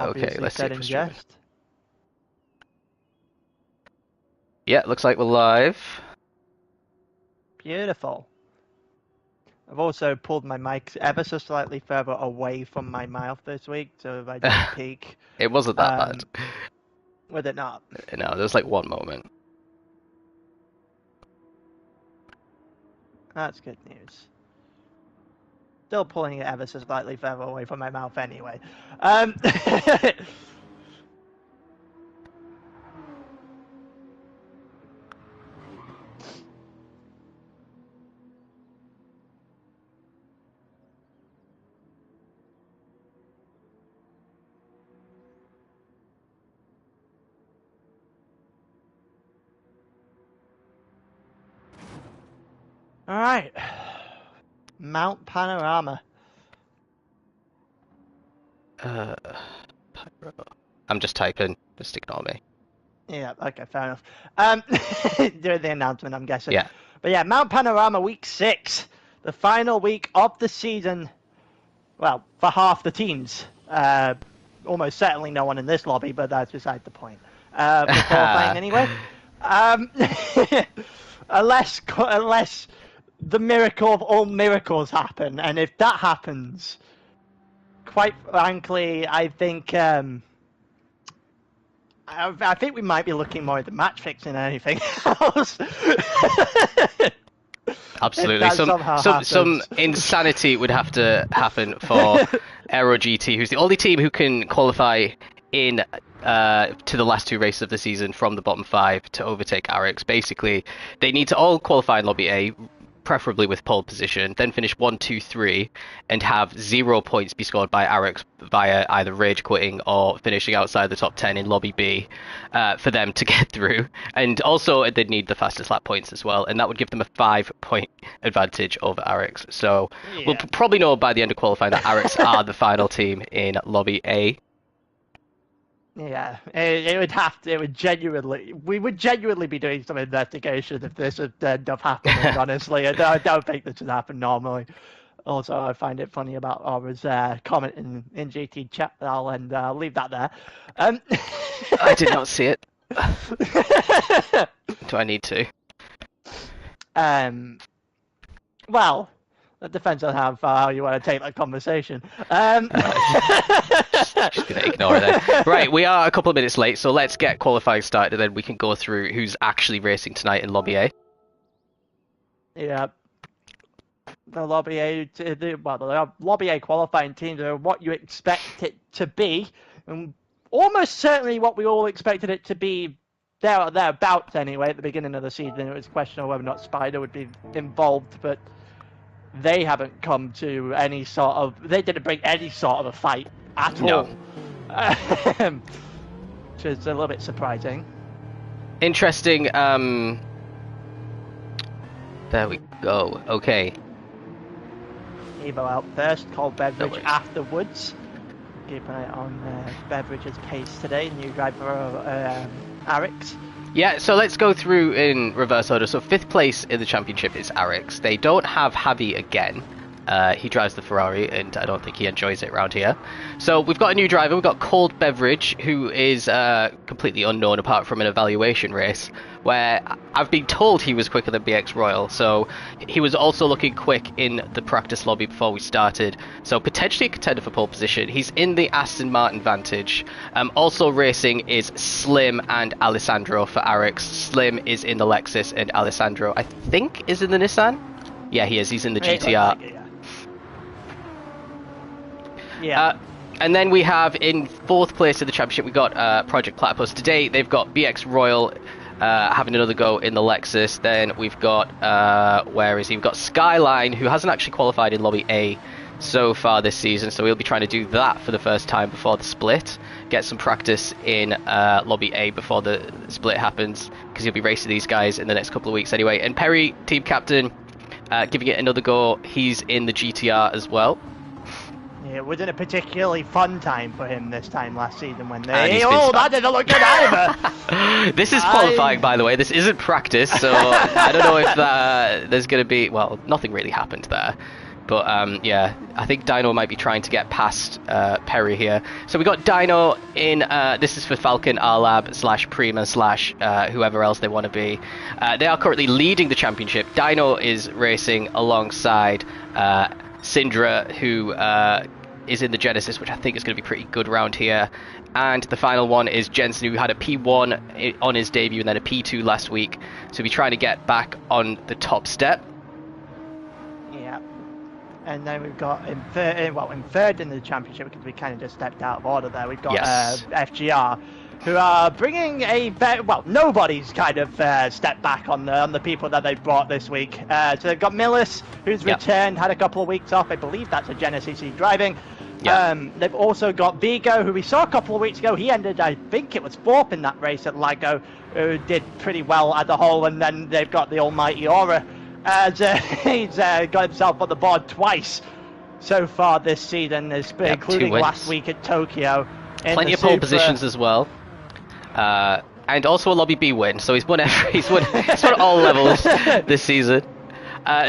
Okay, let's see. Said in jest. Yeah, looks like we're live. Beautiful. I've also pulled my mic ever so slightly further away from my mouth this week, so if I don't peak. It wasn't that bad. Was it not? No, there was like one moment. That's good news. Still pulling it ever so slightly further away from my mouth anyway. All right. Mount Panorama. I'm just typing. Just ignore me. Yeah, okay, fair enough. During the announcement, I'm guessing. Yeah. But yeah, Mount Panorama Week 6. The final week of the season. Well, for half the teams. Almost certainly no one in this lobby, but that's beside the point. For qualifying anyway. Unless the miracle of all miracles happen, and if that happens, quite frankly, I think I think we might be looking more at the match fixing than anything else. Absolutely. Some insanity would have to happen for Aero GT, who's the only team who can qualify in to the last two races of the season from the bottom 5 to overtake Arix. Basically, they need to all qualify in Lobby A, preferably with pole position, then finish 1, 2, 3, and have 0 points be scored by Arix via either rage quitting or finishing outside the top 10 in Lobby B for them to get through. And also, they'd need the fastest lap points as well, and that would give them a 5-point advantage over Arix. So we'll probably know by the end of qualifying that Arix are the final team in Lobby A. Yeah, it would have to. We would genuinely be doing some investigation if this would end up happening. Honestly, I don't think this would happen normally. Also, I find it funny about Aura's comment in GT chat. I'll leave that there. I did not see it. Do I need to? Well, that depends on how far you want to take that conversation. Just gonna ignore it then. Right, we are a couple of minutes late, so let's get qualifying started, and then we can go through who's actually racing tonight in Lobby A. Yeah. The Lobby A, the Lobby A qualifying teams are what you expect it to be, and almost certainly what we all expected it to be. Thereabouts anyway. At the beginning of the season, it was questionable whether or not Spider would be involved, but they haven't come to any sort of. They didn't bring any sort of a fight at all, which is a little bit surprising. Interesting. There we go. Okay. Evo out first, cold beverage afterwards. Keep an eye on Beverage's pace today. New driver of Arix. Yeah, so let's go through in reverse order. So 5th place in the championship is Arix. They don't have Javi again. He drives the Ferrari, and I don't think he enjoys it around here. So we've got a new driver. We've got Cold Beverage, who is completely unknown apart from an evaluation race, where I've been told he was quicker than BX Royal. So he was also looking quick in the practice lobby before we started. So potentially a contender for pole position. He's in the Aston Martin Vantage. Also racing is Slim and Alessandro for Arix. Slim is in the Lexus, and Alessandro, I think, is in the Nissan. Yeah, he is. He's in the GTR. Yeah. And then we have in 4th place in the championship, we got Project Platypus. Today they've got BX Royal having another go in the Lexus. Then we've got where is he? We've got Skyline, who hasn't actually qualified in Lobby A so far this season, so we'll be trying to do that for the first time before the split. Get some practice in Lobby A before the split happens, because he'll be racing these guys in the next couple of weeks anyway. And Perry, team captain, giving it another go. He's in the GTR as well. Yeah, it wasn't a particularly fun time for him this time last season when they... Oh, that didn't look good either! This is qualifying, by the way. This isn't practice, so I don't know if there's going to be... Well, nothing really happened there. But yeah, I think Dino might be trying to get past Perry here. So we got Dino in, this is for Falcon, R-Lab / Prima / whoever else they want to be. They are currently leading the championship. Dino is racing alongside Syndra, who is in the Genesis, which I think is going to be pretty good round here. And the final one is Jensen, who had a P1 on his debut and then a P2 last week. So we're trying to get back on the top step. Yeah. And then we've got in third in the championship, because we kind of just stepped out of order there. We've got FGR, who are bringing a nobody's kind of stepped back on the people that they brought this week. So they've got Millis, who's returned, had a couple of weeks off. I believe that's a Genesis driving. They've also got Vigo, who we saw a couple of weeks ago. He ended, I think it was 4th in that race at Lago, who did pretty well at the whole. And then they've got the almighty Aura, as he's got himself on the board twice so far this season, including last week at Tokyo. Plenty of pole positions as well. And also a Lobby B win, so he's won all levels this season.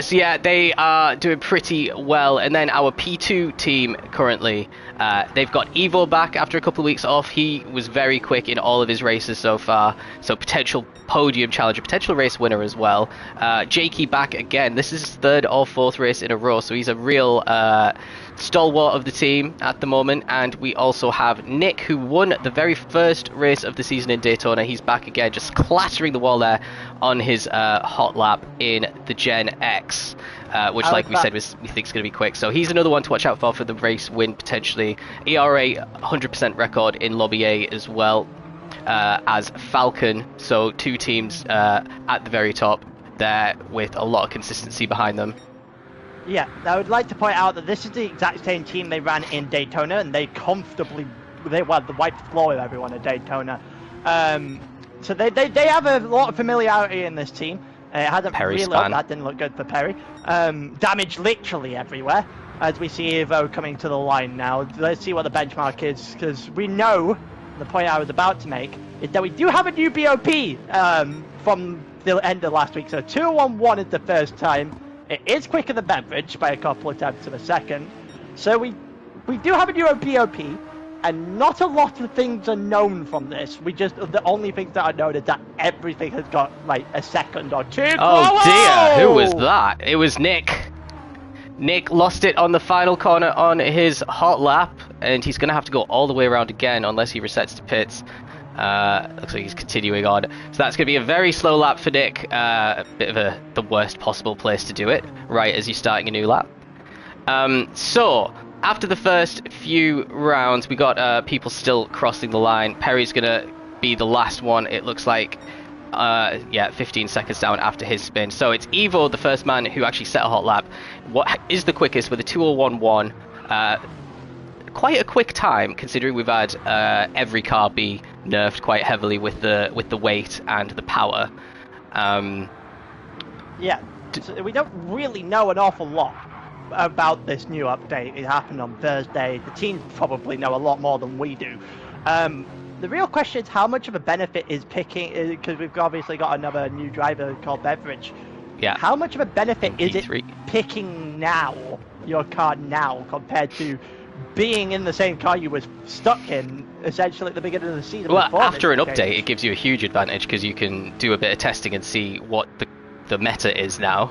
So yeah, they are doing pretty well. And then our P2 team currently, they've got Evo back after a couple of weeks off. He was very quick in all of his races so far, so potential podium challenger, potential race winner as well. Jakey back again. This is his 3rd or 4th race in a row, so he's a real stalwart of the team at the moment. And we also have Nick, who won the very first race of the season in Daytona. He's back again, just clattering the wall there on his hot lap in the Gen X, which, like we said, we think is going to be quick. So he's another one to watch out for the race win potentially. ERA 100% record in Lobby A as well as Falcon. So 2 teams at the very top there with a lot of consistency behind them. Yeah, I would like to point out that this is the exact same team they ran in Daytona, and they wiped the floor with everyone at Daytona. So they have a lot of familiarity in this team. It hasn't that didn't look good for Perry. Damage literally everywhere, as we see Evo coming to the line now. Let's see what the benchmark is, because we know, the point I was about to make, is that we do have a new BOP from the end of last week. So 2-1-1 is the first time. It is quicker than Beverage by a couple of tenths of a second. So we do have a new BOP, and not a lot of things are known from this. The only things that are known is that everything has got like a second or two. Oh dear, who was that? It was Nick. Nick lost it on the final corner on his hot lap, and he's going to have to go all the way around again unless he resets to pits. Looks like he's continuing on. So that's going to be a very slow lap for Nick. A bit of the worst possible place to do it, right as you're starting a new lap. So after the first few rounds, we got people still crossing the line. Perry's going to be the last one, it looks like. 15 seconds down after his spin. So it's Evo, the first man who actually set a hot lap. What is the quickest with a 2:01.1. Quite a quick time, considering we've had every car be nerfed quite heavily with the weight and the power. Yeah, so we don't really know an awful lot about this new update. It happened on Thursday. The teams probably know a lot more than we do. The real question is how much of a benefit is picking, because we've obviously got another new driver called Beverage. Yeah. How much of a benefit is it picking your car now, compared to being in the same car you were stuck in essentially at the beginning of the season? Well, after an update, it gives you a huge advantage, because you can do a bit of testing and see what the meta is now.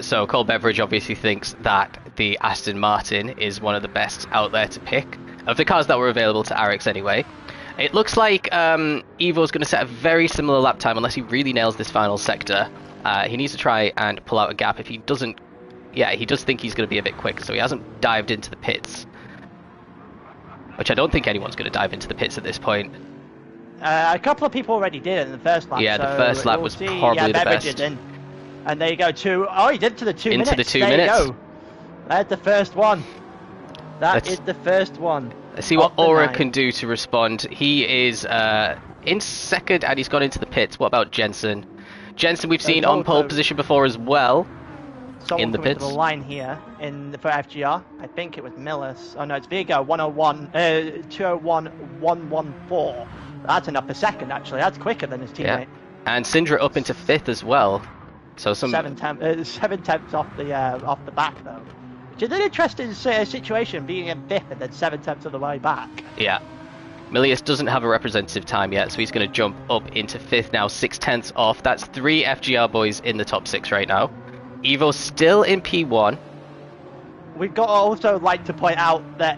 So Cole Beveridge obviously thinks that the Aston Martin is one of the best out there to pick, of the cars that were available to Arix anyway. It looks like Evo's going to set a very similar lap time unless he really nails this final sector. He needs to try and pull out a gap. If he doesn't, he does think he's going to be a bit quick, so he hasn't dived into the pits. Which I don't think anyone's going to dive into the pits at this point. A couple of people already did in the first lap. Yeah, the first lap was probably the best. And there you go, he did to the 2 minutes. Into the 2 minutes. You go. That's the first one. That is the first one. Let's see what Aura can do to respond. He is in second, and he's gone into the pits. What about Jensen? Jensen we've seen on pole position before as well. In the pits. To the line here for FGR. I think it was Millis. Oh no, it's Vigo. 2:01.114. That's enough per second actually. That's quicker than his teammate. Yeah. And Syndra up into 5th as well. So some 7 tenths off the back though. which is an interesting situation, being in 5th and then 7/10 of the way back. Yeah. Milius doesn't have a representative time yet, so he's going to jump up into 5th now, 6/10 off. That's 3 FGR boys in the top 6 right now. Evo still in P1. We've got to also like to point out that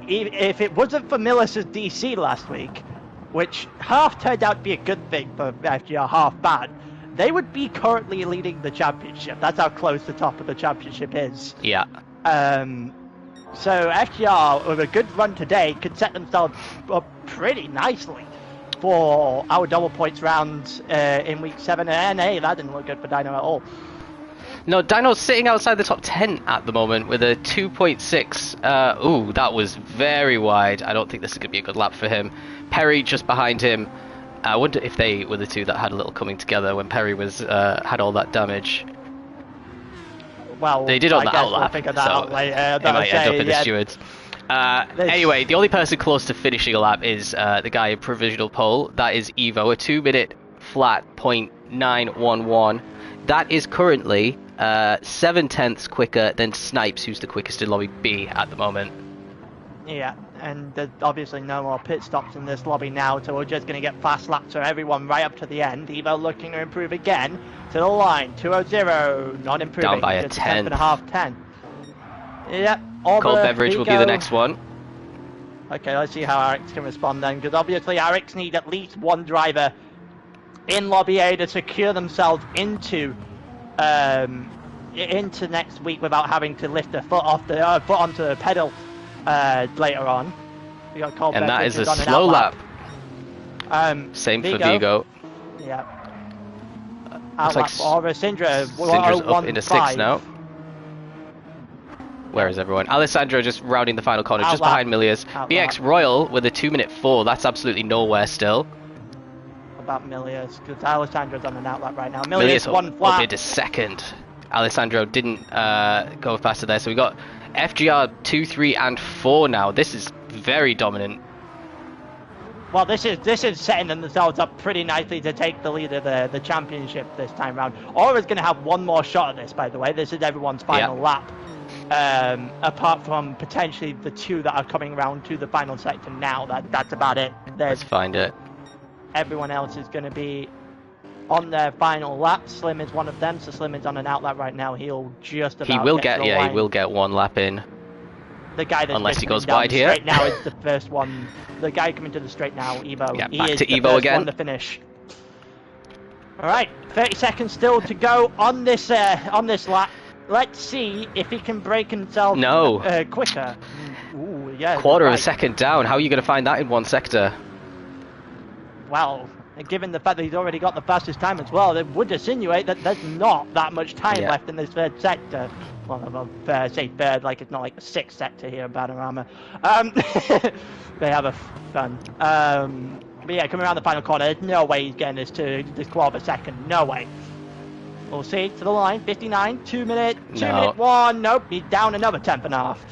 if it wasn't for Milius's DC last week, which half turned out to be a good thing for FGR, half bad, they would be currently leading the championship. That's how close the top of the championship is. Yeah. So FGR, with a good run today, could set themselves up pretty nicely for our double points round in week 7. And hey, that didn't look good for Dino at all. No, Dino's sitting outside the top 10 at the moment with a 2.6. Ooh, that was very wide. I don't think this is going to be a good lap for him. Perry just behind him. I wonder if they were the two that had a little coming together when Perry was had all that damage. Well, they did on the outlap, we'll figure that out later. It might end up in the stewards. Anyway, the only person close to finishing a lap is the guy in provisional pole. That is Evo, a 2-minute flat .911. That is currently 7/10 quicker than Snipes, who's the quickest in lobby B at the moment. Yeah, and there's obviously no more pit stops in this lobby now, so we're just going to get fast laps for everyone right up to the end. Evo looking to improve again to the line, 2:00, not improving. Down by a 10. 10. Yep. Cold Beverage will be the next one. Okay, let's see how Arix can respond then, because obviously Arix need at least one driver in lobby A to secure themselves into next week without having to lift their foot off the foot onto the pedal later on. We got Cold and Beverage that is a slow lap. Same Vigo. for Vigo. Yeah. Looks like Syndra's up into 6 now. Where is everyone? Alessandro just rounding the final corner, just behind Milius. BX Royal with a 2-minute 4. That's absolutely nowhere still. About Milius, because Alessandro's on an outlap right now. Milius one flat. Up into 2nd. Alessandro didn't go faster there, so we got FGR 2, 3, and 4 now. This is very dominant. Well, this is setting themselves up pretty nicely to take the lead of the championship this time round. Aura's going to have one more shot at this, by the way. This is everyone's final lap. Apart from potentially the 2 that are coming round to the final section now. That's about it. Let's find it. Everyone else is going to be on their final lap. Slim is one of them, so Slim is on an outlap right now. He'll just about he will get he will get one lap in. The guy that's unless he goes down wide here. Straight now is the first one. The guy coming to the straight now, Evo. Yeah, he back is to the Evo first again. one to finish. All right, 30 seconds still to go on this lap. Let's see if he can break himself quicker. Ooh, yeah. Quarter of a second down. How are you going to find that in one sector? Well, given the fact that he's already got the fastest time as well, it would insinuate that there's not that much time left in this third sector. Well, I'll say third, like it's not like the 6th sector here in Panorama. They have a fun. But yeah, coming around the final corner, there's no way he's getting this to this quarter of a second. No way. We'll see, to the line, 59, 2 minute 1. Nope, he's down another 10th and a half.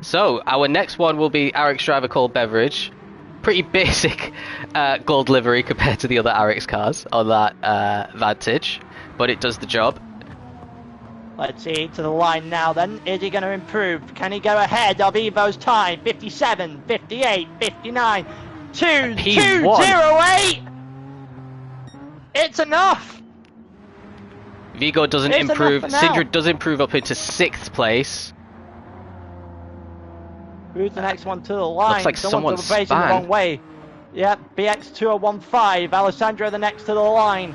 So, our next one will be Arix driver Cold Beverage. Pretty basic gold livery compared to the other Arix cars on that Vantage, but it does the job. Let's see, to the line now then. Is he going to improve? Can he go ahead of Evo's time? 57, 58, 59, 2:08! It's enough! Vigo doesn't improve. Syndra does improve up into 6th place. Who's the next one to the line? Looks like someone's facing the wrong way. Yep, BX 2015. Alessandro the next to the line.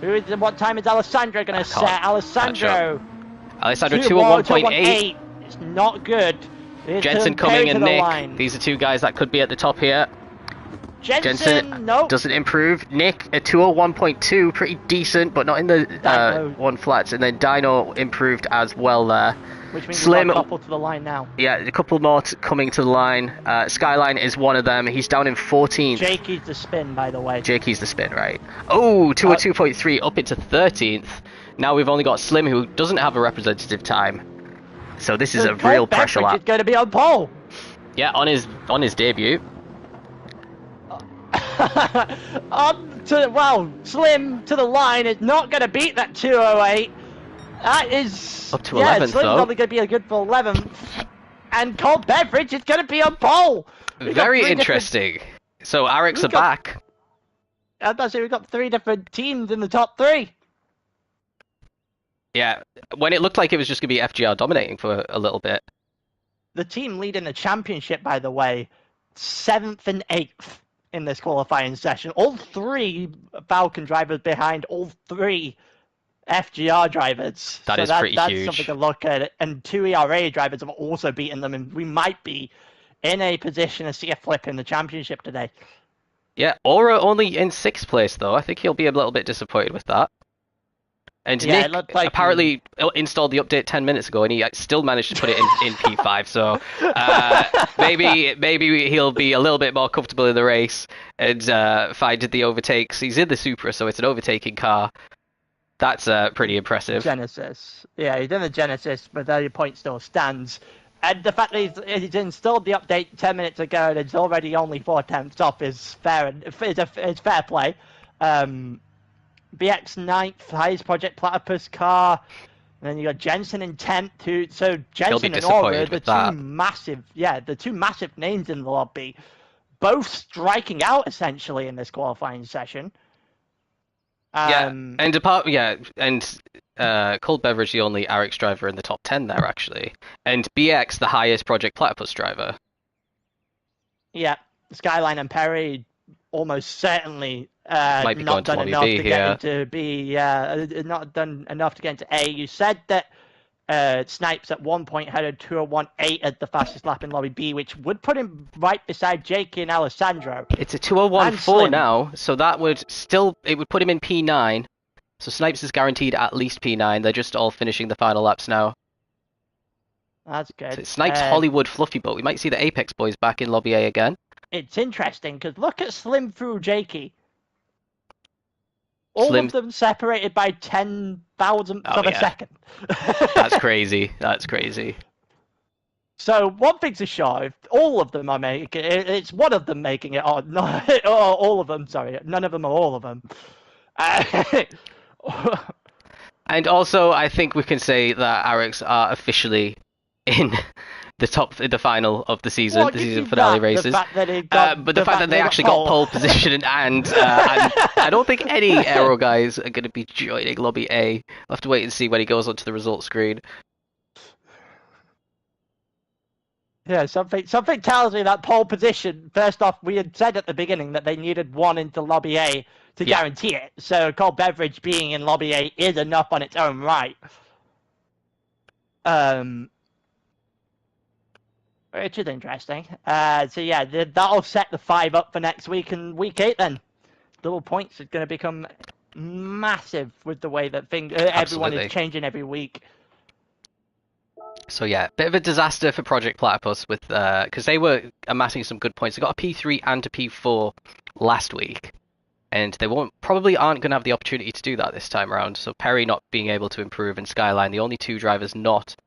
What time is Alessandro going to set? Alessandro 2:01.8. It's not good. Jensen coming and Nick. These are 2 guys that could be at the top here. Jensen nope. Doesn't improve. Nick a 2:01.2, pretty decent, but not in the 1 flats. And then Dino improved as well there. Which means Slim, we've got a couple to the line now. Yeah, a couple more coming to the line. Skyline is one of them. He's down in 14th. Jakey's the spin, by the way. Jakey's the spin, right. Oh, 2:02.3 up into 13th. Now we've only got Slim, who doesn't have a representative time. So this is a real pressure lap. He's going to be on pole. Yeah, on his debut. Slim to the line is not going to beat that 2:08. That is... Up to yeah, 11th, Slim's though. only going to be a good for 11th. And Cold Beverage is going to be on pole. Very interesting. So Arex are back. I was about to say, we've got 3 different teams in the top 3. Yeah, when it looked like it was just going to be FGR dominating for a little bit. The team leading the championship, by the way, 7th and 8th in this qualifying session. All 3 Falcon drivers behind all 3 FGR drivers. That's pretty that's huge. something to look at. And 2 ERA drivers have also beaten them, and we might be in a position to see a flip in the championship today. Yeah, Aura only in 6th place, though. I think he'll be a little bit disappointed with that. And yeah, Nick apparently installed the update 10 minutes ago, and he still managed to put it in P5. So maybe he'll be a little bit more comfortable in the race and find the overtakes. He's in the Supra, so it's an overtaking car. That's pretty impressive. Genesis. Yeah, he's in the Genesis, but your point still stands. And the fact that he's installed the update 10 minutes ago and it's already only 4/10 off is fair. It's fair play. BX 9th, highest Project Platypus car. And then you got Jensen in 10th. So Jensen and Aura, the two massive names in the lobby, both striking out essentially in this qualifying session. And Cold Beverage, the only Arex driver in the top 10 there, actually. And BX, the highest Project Platypus driver. Yeah, Skyline and Perry almost certainly might be not done to enough B, to get into B. Not done enough to get into A. You said that Snipes at one point had a 2:01.8 at the fastest lap in Lobby B, which would put him right beside Jakey and Alessandro. It's a 2:01.4 now, so that would put him in P9. So Snipes is guaranteed at least P9. They're just all finishing the final laps now. That's good. So Snipes, Hollywood, Fluffy Boat. We might see the Apex boys back in Lobby A again. It's interesting because look at Slim through Jakey. All of them separated by 10,000th of a second. That's crazy. That's crazy. So one thing's for sure, if all of them are making it, it's one of them making it, or not, or all of them, sorry. None of them are all of them. And also, I think we can say that Arex are officially in the final of the season, the season finale races. But the fact that they actually got pole position and I don't think any Aero guys are going to be joining Lobby A. We'll have to wait and see when he goes onto the results screen. Yeah, something tells me that pole position, first off, we had said at the beginning that they needed one into Lobby A to guarantee it. So Cold Beverage being in Lobby A is enough on its own right. Which is interesting. So yeah, that'll set the 5 up for next week, and week 8 then. Double points is going to become massive with the way that everyone is changing every week. So yeah, bit of a disaster for Project Platypus with because they were amassing some good points. They got a P3 and a P4 last week, and they probably aren't going to have the opportunity to do that this time around. So Perry not being able to improve, and Skyline, the only 2 drivers not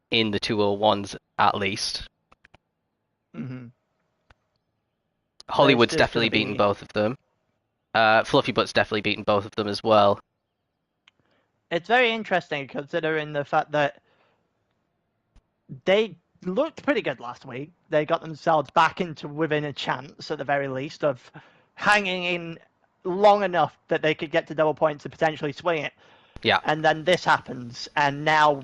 in the 201s at least. Mm-hmm. Hollywood's definitely beaten both of them. Fluffy Butt's definitely beaten both of them as well. It's very interesting considering the fact that they looked pretty good last week. They got themselves back into within a chance, at the very least, of hanging in long enough that they could get to double points and potentially swing it. Yeah. And then this happens, and now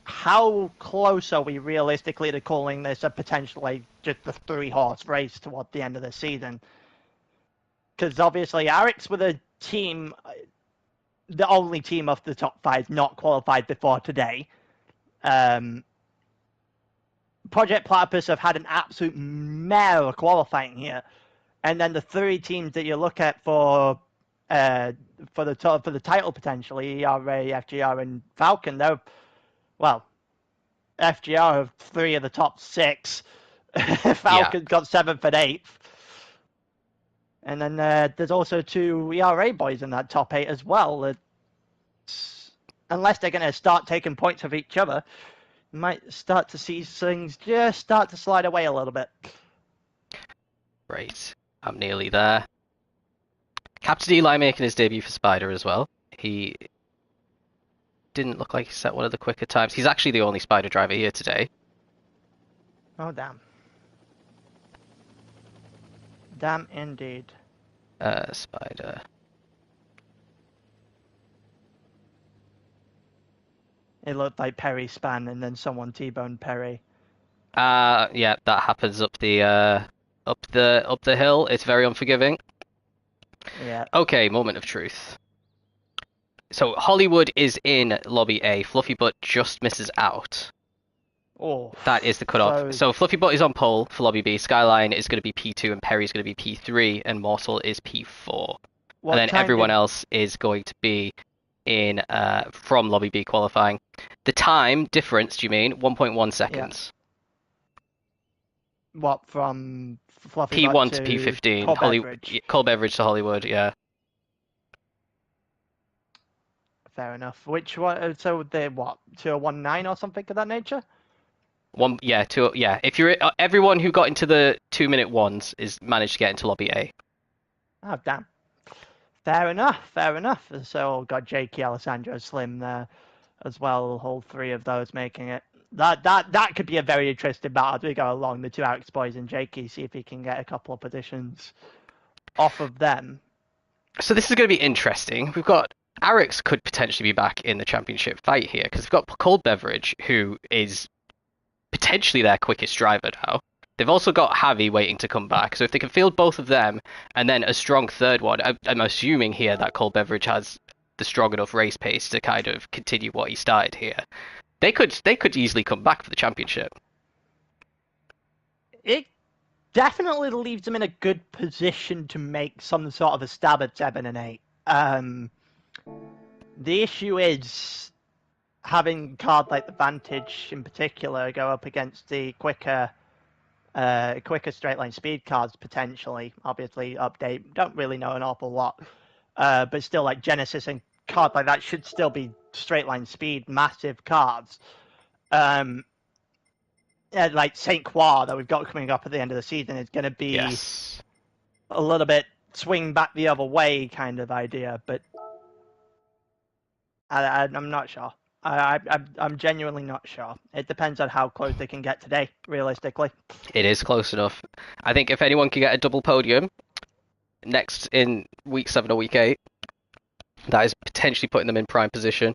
how close are we realistically to calling this a potentially just a 3-horse race toward the end of the season? Because obviously Arex were the team, the only team of the top 5 not qualified before today. Project Platypus have had an absolute mare of qualifying here, and then the 3 teams that you look at for the title potentially, ERA, FGR, and Falcon, FGR have 3 of the top 6. Falcon's got 7th and 8th. And then there's also 2 ERA boys in that top 8 as well. Unless they're going to start taking points of each other, you might start to see things just start to slide away a little bit. Right. I'm nearly there. Captain Eli making his debut for Spider as well. He didn't look like he set one of the quicker times. He's actually the only Spider driver here today. Oh, damn. Damn indeed. Spider. It looked like Perry span and then someone T-boned Perry. Yeah, that happens up the hill. It's very unforgiving. Yeah. Okay, moment of truth. So Hollywood is in lobby A. Fluffy Butt just misses out. Oh. That is the cutoff. So Fluffy Butt is on pole for lobby B. Skyline is going to be P2 and Perry's going to be P3 and Mortal is P4. And then everyone else is going to be in from lobby B qualifying. The time difference, do you mean? 1.1 seconds. Yeah. What, from Fluffy P1 Butt to P15. Cold Beverage to Hollywood, yeah. Fair enough. Which one? So they're what? 2019 or something of that nature? If you're everyone who got into the 2-minute ones is managed to get into lobby A. Oh damn. Fair enough. So we've got Jakey, Alessandro, Slim there as well. All three of those making it. That could be a very interesting battle as we go along. The two Alex boys and Jakey, see if he can get a couple of positions off of them. So this is going to be interesting. We've got Arix could potentially be back in the championship fight here because we've got Cold Beverage, who is potentially their quickest driver now. They've also got Javi waiting to come back. So if they can field both of them and then a strong third one, I'm assuming here that Cold Beverage has the strong enough race pace to kind of continue what he started here. They could easily come back for the championship. It definitely leaves them in a good position to make some sort of a stab at 7 and 8. The issue is having card like the Vantage in particular go up against the quicker straight line speed cards potentially. Obviously, update, don't really know an awful lot, but still, like Genesis and card like that should still be straight line speed, massive cards. Like Saint Croix that we've got coming up at the end of the season is going to be a little bit swing back the other way kind of idea, but I'm not sure. I'm genuinely not sure. It depends on how close they can get today, realistically. It is close enough. I think if anyone can get a double podium next in week 7 or week 8, that is potentially putting them in prime position.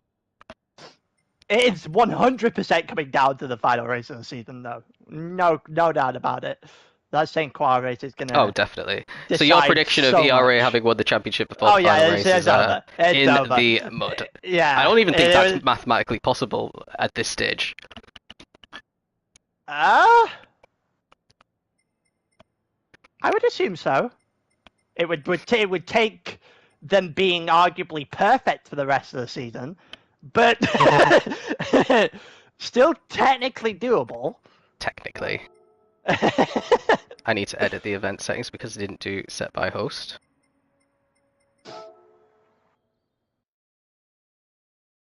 It's 100% coming down to the final race of the season, though. No doubt about it. That St. Croix race is going to. Oh, definitely. So your prediction of ERA having won the championship before the final race is over. in over. the mud. Yeah. I don't even think that's mathematically possible at this stage. I would assume so. It would take them being arguably perfect for the rest of the season, but still technically doable. Technically. I need to edit the event settings because I didn't do set by host.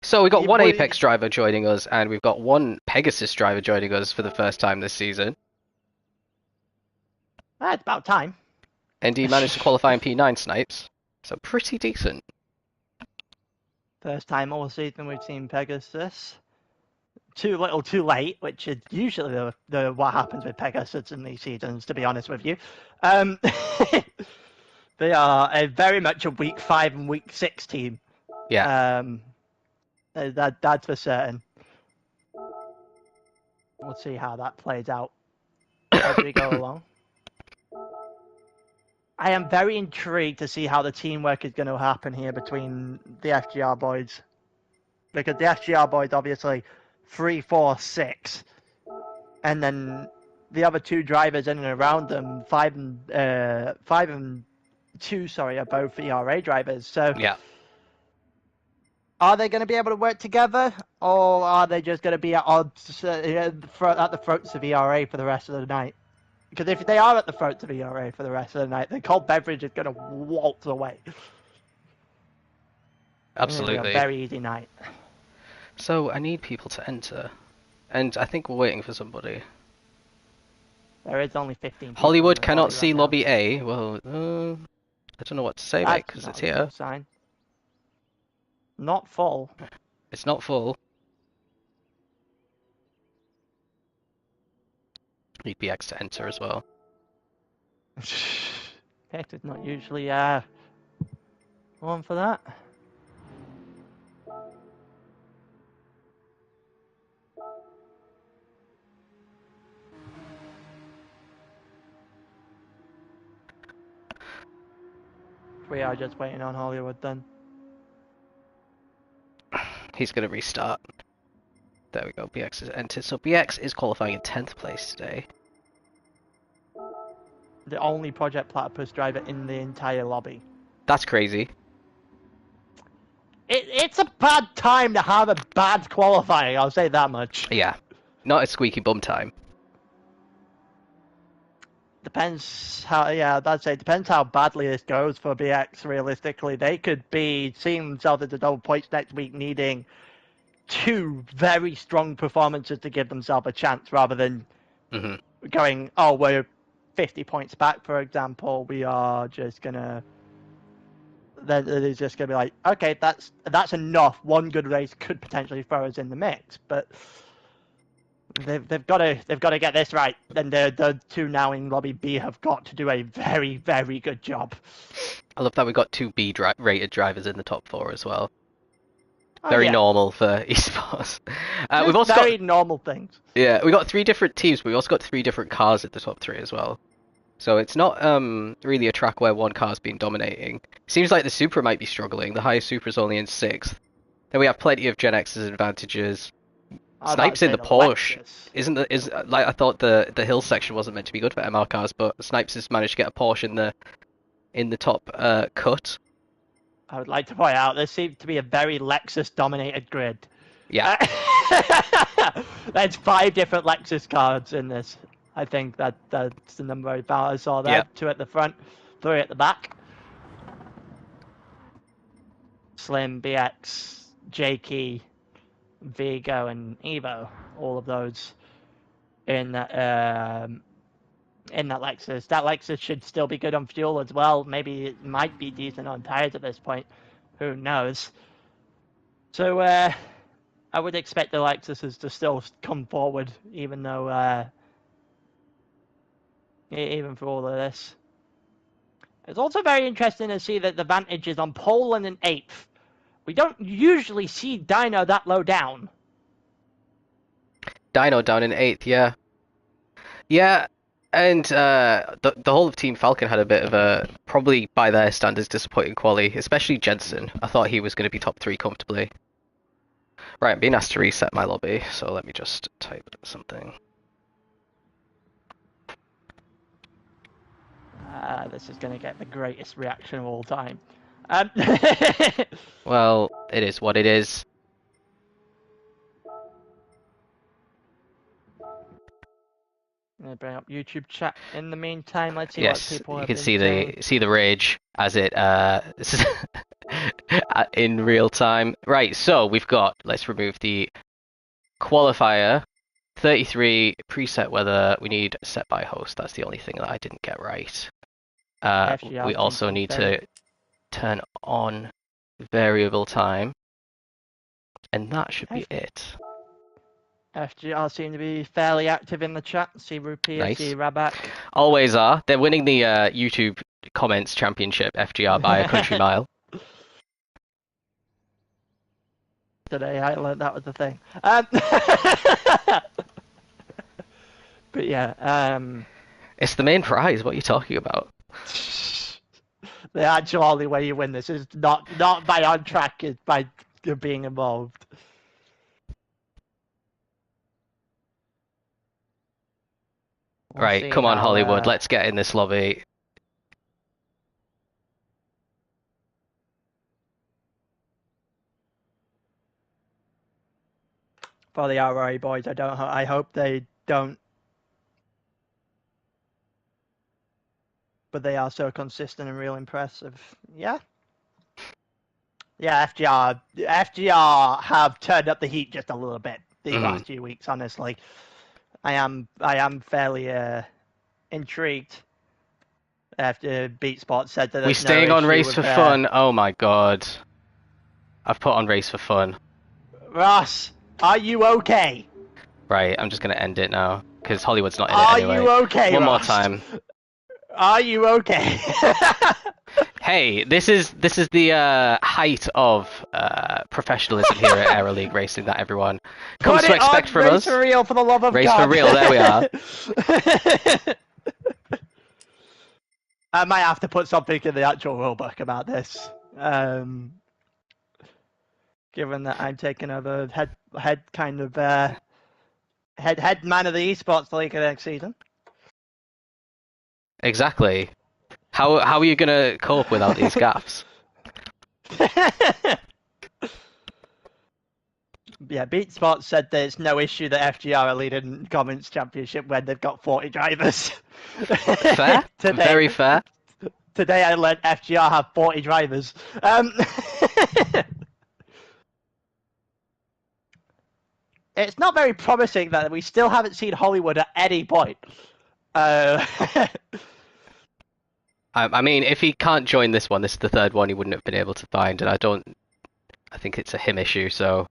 So we've got one Apex driver joining us, and we've got one Pegasus driver joining us for the first time this season. It's about time. And he managed to qualify in P9 snipes, so pretty decent. First time all season we've seen Pegasus. Too little, too late, which is usually the what happens with Pegasus in these seasons, to be honest with you. They are very much a week 5 and week 6 team. Yeah. That's for certain. We'll see how that plays out as we go along. I am very intrigued to see how the teamwork is going to happen here between the FGR boys. Because the FGR boys, obviously, 3, 4, 6. And then the other two drivers in and around them, 5 and 2, are both ERA drivers. So yeah. Are they going to be able to work together? Or are they just going to be at odds at the throats of ERA for the rest of the night? Because if they are at the throats of ERA for the rest of the night, then Cold Beverage is going to waltz away. Absolutely. A very easy night. So I need people to enter. And I think we're waiting for somebody. There is only 15 people. Hollywood cannot see lobby A. Well, I don't know what to say, mate, because it's here. Sign. Not full. It's not full. Need BX to enter as well. BX is not usually one for that. We are just waiting on Hollywood then. He's going to restart. There we go, BX is entered. So BX is qualifying in 10th place today. The only Project Platypus driver in the entire lobby. That's crazy. It's a bad time to have a bad qualifying, I'll say that much. Yeah, not at squeaky bum time. Depends how, yeah, I'd say depends how badly this goes for BX, realistically. They could be seeing themselves at the double points next week, needing 2 very strong performances to give themselves a chance, rather than going, oh, we're 50 points back, for example. We are just gonna... Then it is just gonna be like, okay, that's enough. One good race could potentially throw us in the mix, but... They've got to get this right. Then the 2 now in Lobby B have got to do a very, very good job. I love that we got 2 B-rated drivers in the top 4 as well. Oh, Very yeah. normal for esports. We've also very normal things. Yeah, we got 3 different teams, but we also got 3 different cars at the top 3 as well. So it's not really a track where one car's been dominating. Seems like the Supra might be struggling. The highest Supra is only in 6th. Then we have plenty of Gen X's advantages. Snipes in the Porsche. I thought the hill section wasn't meant to be good for MR cars, but Snipes has managed to get a Porsche in the top cut. I would like to point out this seems to be a very Lexus dominated grid. Yeah. There's 5 different Lexus cards in this. I think that's the number I found. I saw there. Yep. 2 at the front, 3 at the back. Slim, BX, J-Key, Vigo, and Evo, all of those in that Lexus. That Lexus should still be good on fuel as well. Maybe it might be decent on tires at this point. Who knows? So I would expect the Lexuses to still come forward, even though even for all of this. It's also very interesting to see that the Vantage is on pole and in 8th. We don't usually see Dino that low down. Dino down in 8th, yeah. Yeah, and the whole of Team Falcon had a bit of a, probably by their standards, disappointing quali, especially Jensen. I thought he was going to be top 3 comfortably. Right, I'm being asked to reset my lobby, so let me just type something. This is going to get the greatest reaction of all time. Well, it is what it is. I'm going to bring up YouTube chat in the meantime. Let's see what people have you can see saying. see the rage as it in real time. Right, so we've got, let's remove the qualifier. 33 preset weather. We need set by host. That's the only thing that I didn't get right. We also need to turn on variable time, and that should be it. FGR seem to be fairly active in the chat. See Rupia, nice. See Rabak. Always are. They're winning the YouTube comments championship, FGR, by a country mile. Today I learned that was the thing. But yeah, it's the main prize. What are you talking about? The actual only way you win this is not by on track, it's by being involved. Right, come on, Hollywood. Let's get in this lobby. For the RRA boys, I hope they don't. But they are so consistent and real impressive. Yeah. Yeah, FGR have turned up the heat just a little bit these last few weeks, honestly. I am fairly intrigued after BeatSport said that we're staying on race for fun. Oh my god. I've put on race for fun. Ross, are you okay? Right, I'm just gonna end it now because Hollywood's not in it Are anyway. you okay, One more Ross? time. Are you okay? Hey, this is the height of professionalism here at Aero League Racing that everyone comes to expect from us. Race for real, for the love of Race God. for real, there we are. I might have to put something in the actual rulebook about this. Given that I'm taking over head man of the esports league next season. Exactly. How are you gonna cope without these gaffes? Yeah, Beat Sports said there's no issue that FGR are leading Comments Championship when they've got 40 drivers. Fair? Very fair. Today I let FGR have 40 drivers. It's not very promising that we still haven't seen Hollywood at any point. I mean, if he can't join this one, this is the third one he wouldn't have been able to find, and I think it's a him issue, so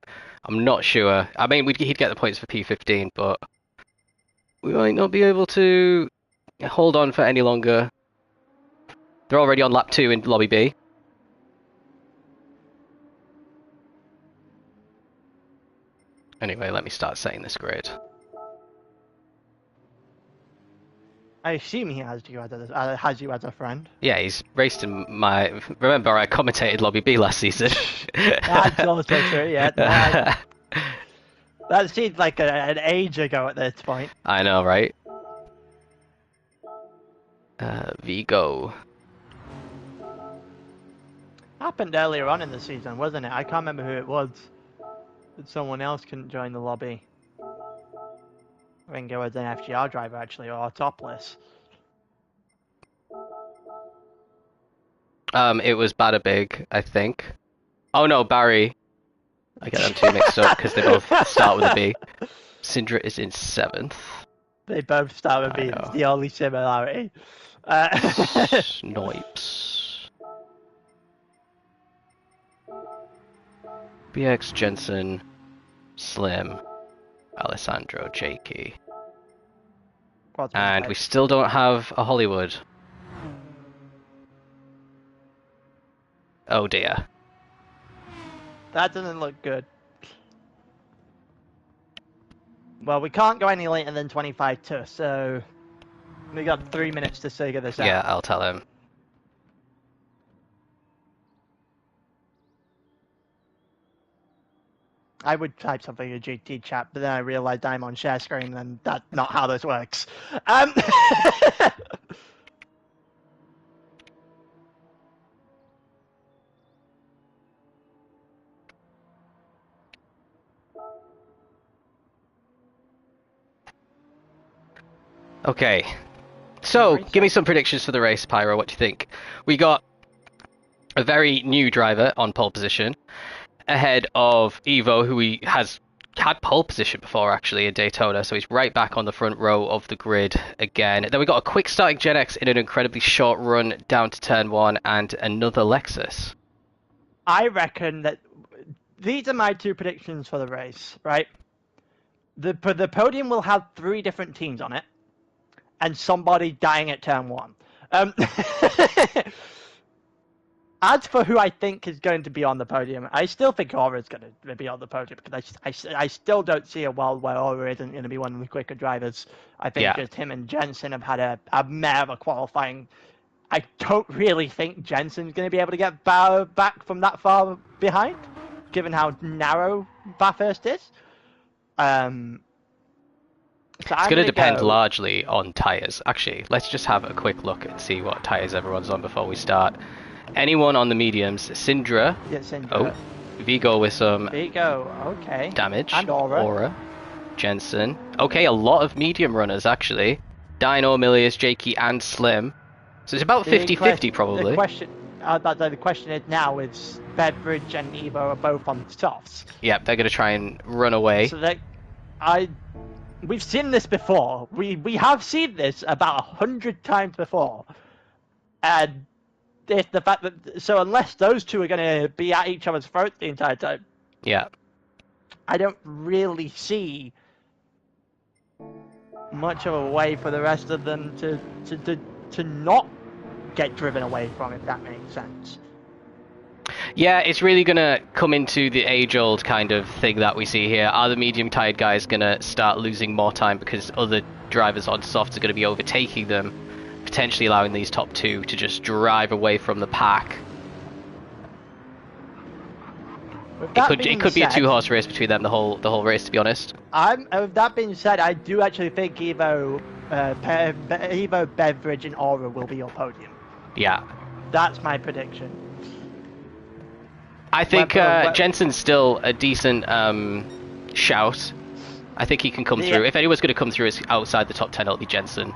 I'm not sure. I mean, he'd get the points for P15, but we might not be able to hold on for any longer. They're already on lap 2 in Lobby B. Anyway, let me start setting this grid. I assume he has you as a friend. Yeah, he's raced in my... Remember, I commentated Lobby B last season. That's also true, yeah. That seems like an age ago at this point. I know, right? Vigo. Happened earlier on in the season, wasn't it? I can't remember who it was. But someone else couldn't join the lobby. I think it was an FGR driver, actually, or topless. It was Badabig, I think. Oh no, Barry. I get them two mixed up because they both start with a B. Syndra is in 7th. They both start with B. It's the only similarity. Snipes. BX, Jensen, Slim, Alessandro, Jakey. And we still don't have a Hollywood. Oh dear. That doesn't look good. Well, we can't go any later than 25-2, so we got 3 minutes to figure this out. Yeah, I'll tell him. I would type something in GT chat, but then I realized I'm on share screen, and that's not how this works. Okay, so give me some predictions for the race, Pyro. What do you think? We got a very new driver on pole position, ahead of Evo, who has had pole position before actually in Daytona, so he's right back on the front row of the grid again. Then we got a quick starting Gen X in an incredibly short run down to turn 1, and another Lexus. I reckon that these are my two predictions for the race, right? The podium will have 3 different teams on it, and somebody dying at turn 1. As for who I think is going to be on the podium, I still think Aura is going to be on the podium, because I still don't see a world where Aura isn't going to be one of the quicker drivers. I think just him and Jensen have had a mare of a qualifying. I don't really think Jensen's going to be able to get back from that far behind, given how narrow Bathurst is. So it's going to depend largely on tyres. Actually, let's just have a quick look and see what tyres everyone's on before we start. Anyone on the mediums? Syndra. Yeah, Syndra. Oh, Vigo with some okay. damage. And Aura. Jensen. Okay, a lot of medium runners actually. Dino, Milius, Jakey, and Slim. So it's about 50-50 probably. The question is now is Bedbridge and Evo are both on softs. Yep, they're going to try and run away. So we've seen this before. We have seen this about 100 times before. And it's the fact that, so unless those two are going to be at each other's throats the entire time. Yeah. I don't really see much of a way for the rest of them to not get driven away from, if that makes sense. Yeah, it's really going to come into the age-old kind of thing that we see here. Are the medium-tired guys going to start losing more time because other drivers on softs are going to be overtaking them, potentially allowing these top two to just drive away from the pack? It could be a two-horse race between them the whole race, to be honest. With that being said, I do actually think Evo, Beveridge, and Aura will be your podium. Yeah. That's my prediction. I think Jensen's still a decent shout. I think he can come through. If anyone's going to come through outside the top 10, it'll be Jensen.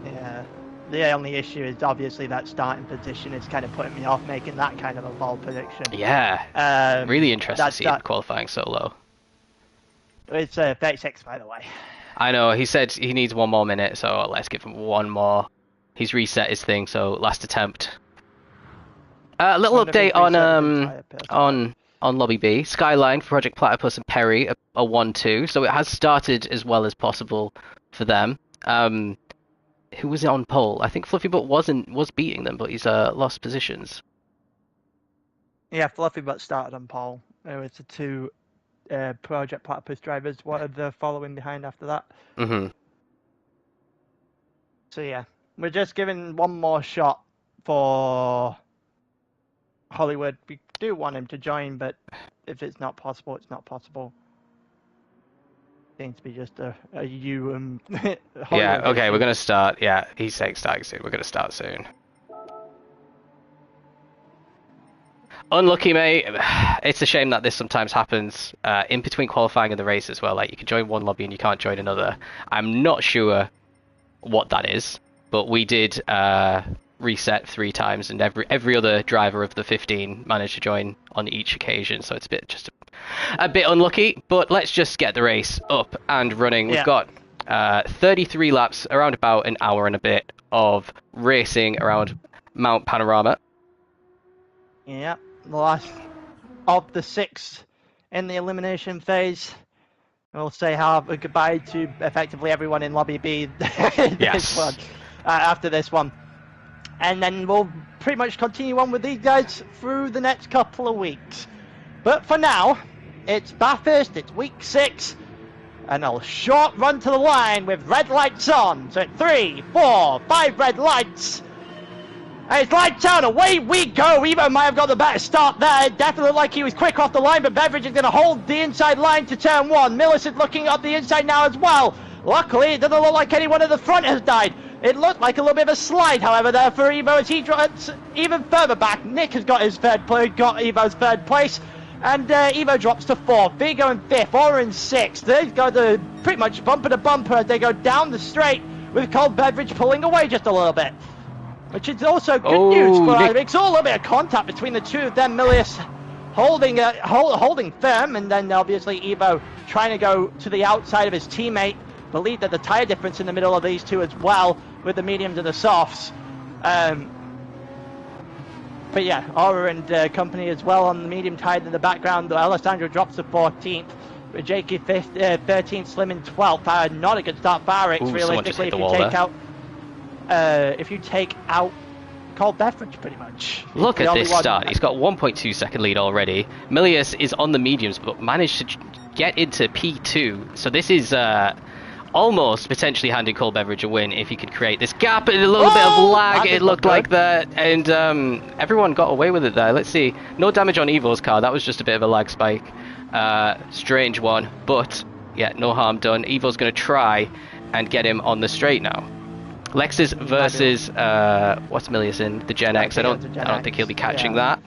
Yeah. The only issue is obviously that starting position is kind of putting me off making that kind of a bold prediction. Yeah. Really interesting to see him qualifying so low. It's 36, by the way. I know. He said he needs one more minute, so let's give him one more. He's reset his thing, so last attempt. A little update on Lobby B. Skyline, Project Platypus, and Perry are 1-2, so it has started as well as possible for them. Who was on pole? I think Fluffy Butt was beating them, but he's lost positions. Yeah, Fluffy Butt started on pole. There was the two Project Platypus drivers. What are the following behind after that? Mm-hmm. So yeah, we're just giving one more shot for Hollywood. We do want him to join, but if it's not possible, it's not possible. Seems to be just a you and yeah, okay, we're gonna start. Yeah, he's saying starting soon. We're gonna start soon. Unlucky, mate. It's a shame that this sometimes happens in between qualifying and the race as well. Like, you can join one lobby and you can't join another. I'm not sure what that is, but we did reset 3 times, and every other driver of the 15 managed to join on each occasion. So it's a bit unlucky. But let's just get the race up and running. Yeah. We've got 33 laps, around about an hour and a bit of racing around Mount Panorama. Yeah. The last of the 6 in the elimination phase. We'll say goodbye to effectively everyone in Lobby B yes. After this one. And then we'll pretty much continue on with these guys through the next couple of weeks. But for now, it's Bathurst, it's week 6, and a short run to the line with red lights on. So 3, 4, 5 red lights. And it's lights out, away we go. Evo might have got the better start there. It definitely looked like he was quick off the line, but Beveridge is going to hold the inside line to turn 1. Millicent looking up the inside now as well. Luckily, it doesn't look like anyone at the front has died. It looked like a little bit of a slide, however, there for Evo as he drops even further back. Nick has got Evo's third place, and Evo drops to 4th. Vigo in 5th, Aura in 6th. They go pretty much bumper to bumper as they go down the straight, with Cole Beveridge pulling away just a little bit. Which is also good news for Nick. It's all a little bit of contact between the two of them. Milius holding firm, and then obviously Evo trying to go to the outside of his teammate. Believe that the tyre difference in the middle of these two as well, with the mediums and the softs. But yeah, Aura and company as well on the medium tyre in the background. Alessandro drops to 14th. With Jakey 13th, Slim in 12th. Not a good start for RX, realistically, if you take out Cole Beveridge, pretty much. Look at this start. He's got 1.2 second lead already. Milius is on the mediums, but managed to get into P2. So this is almost potentially handing Cole Beveridge a win if he could create this gap and a little bit of lag. It looked like that, and everyone got away with it there. Let's see. No damage on Evo's car. That was just a bit of a lag spike. Strange one, but yeah, no harm done. Evo's going to try and get him on the straight now. Lexus versus what's Milius in? The Gen X. I don't think he'll be catching that.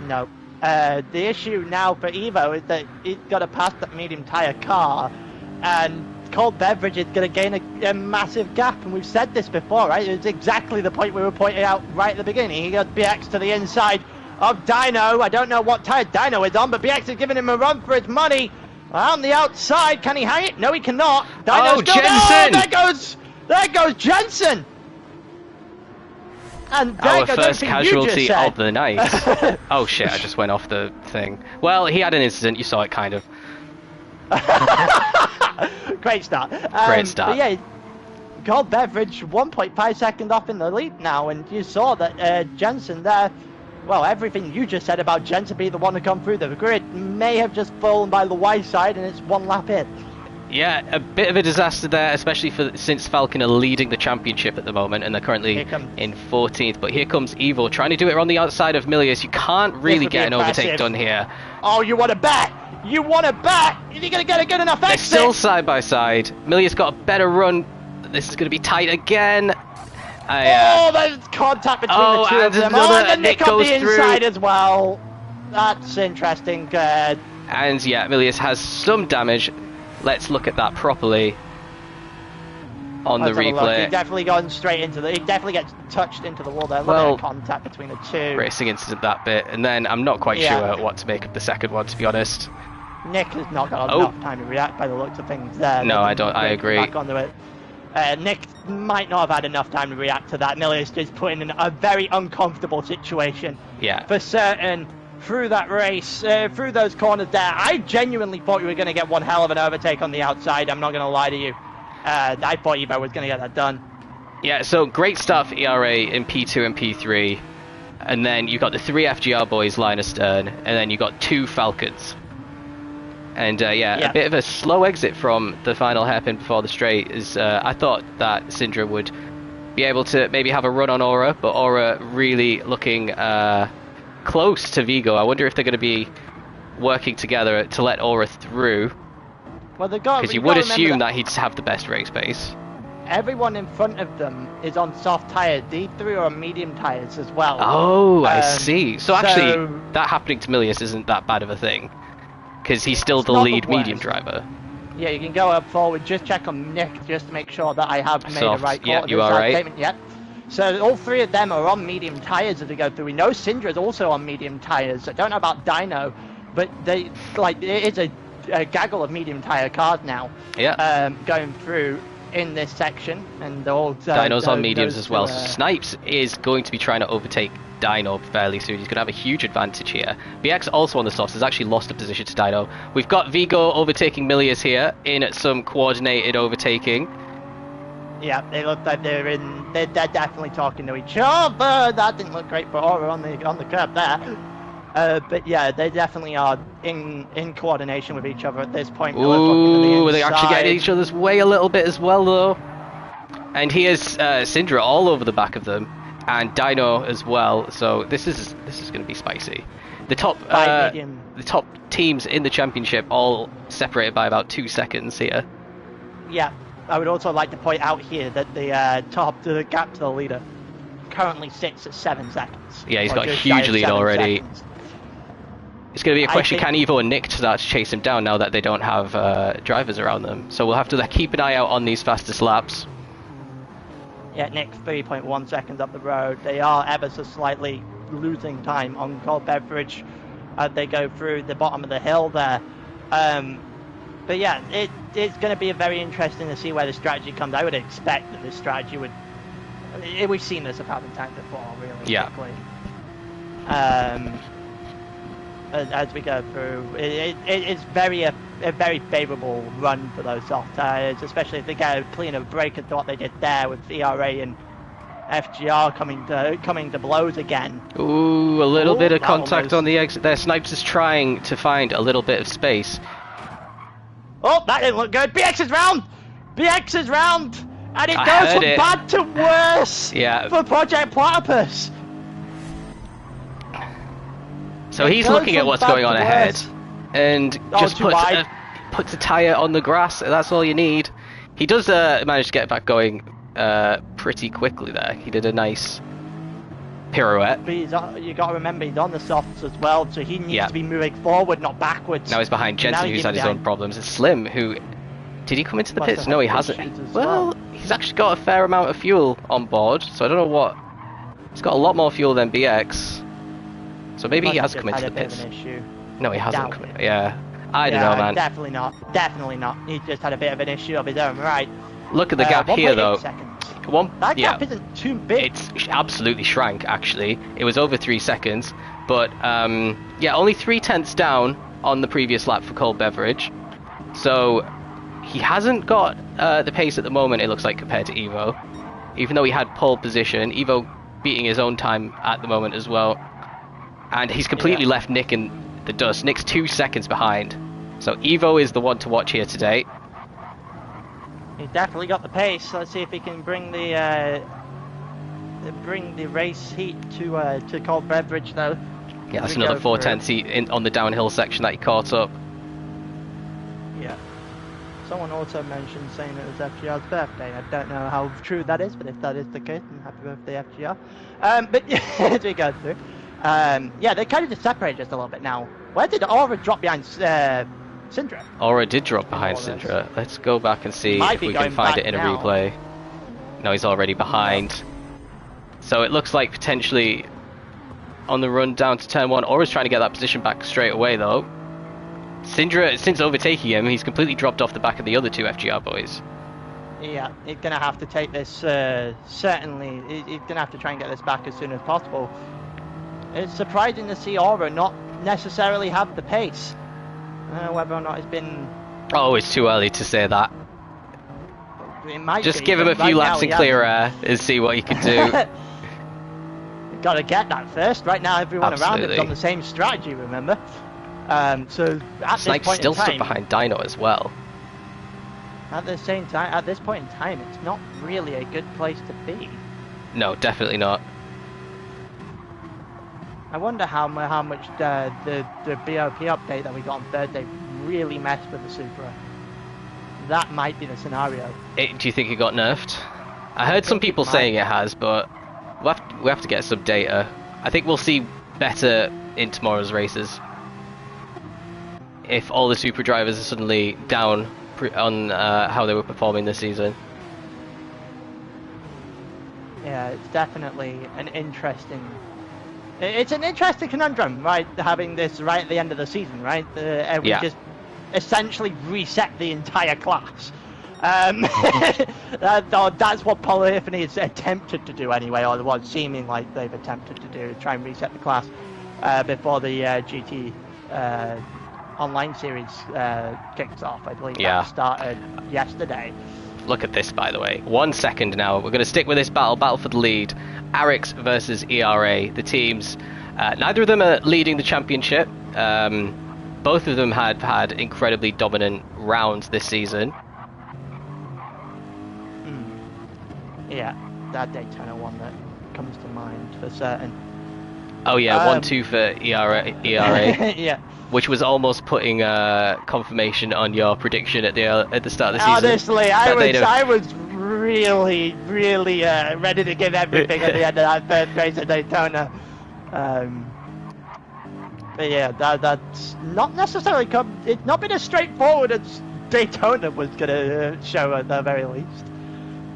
No. The issue now for Evo is that he's got to pass that medium tyre car, and Cole Beveridge is going to gain a massive gap, and we've said this before, right? It's exactly the point we were pointing out right at the beginning. He got BX to the inside of Dino. I don't know what tyre Dino is on, but BX is giving him a run for his money. On the outside, can he hang it? No, he cannot. Dino's still Jensen! there goes Jensen! And our first casualty of the night. Oh shit, I just went off the thing. Well, he had an incident, you saw it kind of. Great start. Great start. But yeah, Gold Beverage 1.5 seconds off in the lead now, and you saw that Jensen there, well, everything you just said about Jensen being the one to come through the grid may have just fallen by the wayside, and it's one lap in. Yeah, a bit of a disaster there, especially since Falcon are leading the championship at the moment, and they're currently in 14th. But here comes Evo, trying to do it on the outside of Milius. You can't really get an overtake done here. Oh, you want to bet? You want to bet? Are you going to get a good enough exit? They're still side by side. Milius got a better run. This is going to be tight again. Oh, there's contact between the two of them. Oh, and then Nick on the inside as well. That's interesting. And yeah, Milius has some damage. Let's look at that properly on the replay. He definitely gone straight into the. He definitely gets touched into the wall there. Well, contact between the two. Racing incident that bit, and then I'm not quite sure what to make of the second one, to be honest. Nick has not got enough time to react by the looks of things there. No, I don't. I agree. Back onto it. Nick might not have had enough time to react to that. Milius just put in a very uncomfortable situation. Yeah. For certain. Through that race, through those corners there, I genuinely thought you were going to get one hell of an overtake on the outside. I'm not going to lie to you. I thought Evo was going to get that done. Yeah, so great start for ERA in P2 and P3. And then you've got the 3 FGR boys line astern, and then you've got 2 Falcons. And a bit of a slow exit from the final hairpin before the straight. I thought that Syndra would be able to maybe have a run on Aura, but Aura really looking close to Vigo. I wonder if they're going to be working together to let Aura through. Well, because you would assume that he'd have the best race pace. Everyone in front of them is on soft tyres. These 3 are on medium tyres as well. Oh, I see. So actually, that happening to Milius isn't that bad of a thing, because he's still the lead medium driver. Yeah, you can go up forward. Just check on Nick just to make sure that I have made the right call. Yeah, you are right. Yep. So all 3 of them are on medium tyres as they go through. We know Syndra is also on medium tyres. I don't know about Dino, but it is a gaggle of medium tyre cars now. Yeah. Going through in this section, and all Dino's on mediums as well. So Snipes is going to be trying to overtake Dino fairly soon. He's going to have a huge advantage here. BX also on the softs has actually lost a position to Dino. We've got Vigo overtaking Milius here in some coordinated overtaking. Yeah, they look like they're definitely talking to each other. That didn't look great for Aura on the curb there. But yeah, they definitely are in coordination with each other at this point. Ooh, they actually get in each other's way a little bit as well, though. And here's Syndra all over the back of them, and Dino as well. So this is going to be spicy. The top teams in the championship all separated by about 2 seconds here. Yeah. I would also like to point out here that the gap to the leader currently sits at 7 seconds. Yeah, he's got a huge lead already. Seconds. It's going to be a question, can Evo and Nick start to chase him down now that they don't have drivers around them? So we'll have to keep an eye out on these fastest laps. Yeah, Nick 3.1 seconds up the road. They are ever so slightly losing time on Gold Beverage as they go through the bottom of the hill there. But yeah, it's going to be very interesting to see where the strategy comes. I would expect that this strategy would... We've seen this a thousand times before, really quickly. As we go through, it's a very favourable run for those soft tyres, especially if they get a cleaner break of what they did there with ERA and FGR coming to blows again. Ooh, a little bit of contact on the exit there. Snipes is trying to find a little bit of space. Oh, that didn't look good. BX is round! BX is round! And it goes from bad to worse for Project Platypus. So he's looking at what's going on ahead and just puts a tyre on the grass. That's all you need. He does manage to get back going pretty quickly there. He did a nice pirouette. But you got to remember he's on the softs as well, so he needs to be moving forward, not backwards. Now he's behind Jensen, who's had his own problems. It's Slim, who... Did he come into the pits? No, he hasn't. Well, he's actually got a fair amount of fuel on board, so I don't know what... He's got a lot more fuel than BX. So maybe he has come into the pits. No, he hasn't come in. Yeah. I don't know, man. Definitely not. Definitely not. He just had a bit of an issue of his own right. Look at the gap here, though. That gap isn't too big. It's absolutely shrank, actually. It was over 3 seconds. But, yeah, only 0.3 down on the previous lap for Cole Beveridge. So, he hasn't got the pace at the moment, it looks like, compared to Evo. Even though he had pole position, Evo beating his own time at the moment as well. And he's completely left Nick in the dust. Nick's 2 seconds behind. So Evo is the one to watch here today. He's definitely got the pace. Let's see if he can bring the race heat to Cole Beveridge though. Yeah, that's another 0.4 on the downhill section that he caught up. Yeah. Someone also mentioned saying it was FGR's birthday. I don't know how true that is, but if that is the case, then happy birthday, FGR. But as we go through, yeah, they kind of just separate just a little bit now. Where did Aura drop behind Syndra? Aura did drop behind Syndra. Let's go back and see if we can find it in a replay. No, he's already behind. So it looks like potentially on the run down to turn 1. Aura's trying to get that position back straight away though. Syndra, since overtaking him, he's completely dropped off the back of the other 2 FGR boys. Yeah, he's going to have to take this, certainly, he's going to have to try and get this back as soon as possible. It's surprising to see Aura not necessarily have the pace. Whether or not it's been... Oh, it's too early to say that. It might Just be, give him a few laps in clear air and see what he can do. Got to get that first. Right now, everyone around him's on the same strategy, remember? So at Snipes this point still in time, stuck behind Dino as well. At the same time, at this point in time, it's not really a good place to be. No, definitely not. I wonder how much the BOP update that we got on Thursday really messed with the Supra. That might be the scenario. Do you think it got nerfed? I heard some people saying it has, but we have to get some data. I think we'll see better in tomorrow's races. If all the Supra drivers are suddenly down on how they were performing this season. Yeah, it's definitely an interesting... It's an interesting conundrum, right? Having this right at the end of the season, right? We just essentially reset the entire class. That's what Polyphony has attempted to do anyway, or what seeming like they've attempted to do, try and reset the class before the GT online series kicks off. I believe that started yesterday. Look at this, by the way. 1 second now. We're going to stick with this battle for the lead. Arix versus ERA. The teams, neither of them are leading the championship. Both of them had incredibly dominant rounds this season. Yeah, that Daytona one that comes to mind for certain. Oh yeah, 1-2 for ERA. Yeah. Which was almost putting confirmation on your prediction at the start of the season. Honestly, I was really ready to give everything at the end of that first race at Daytona. But yeah, that's not necessarily it's not been as straightforward as Daytona was gonna show at the very least.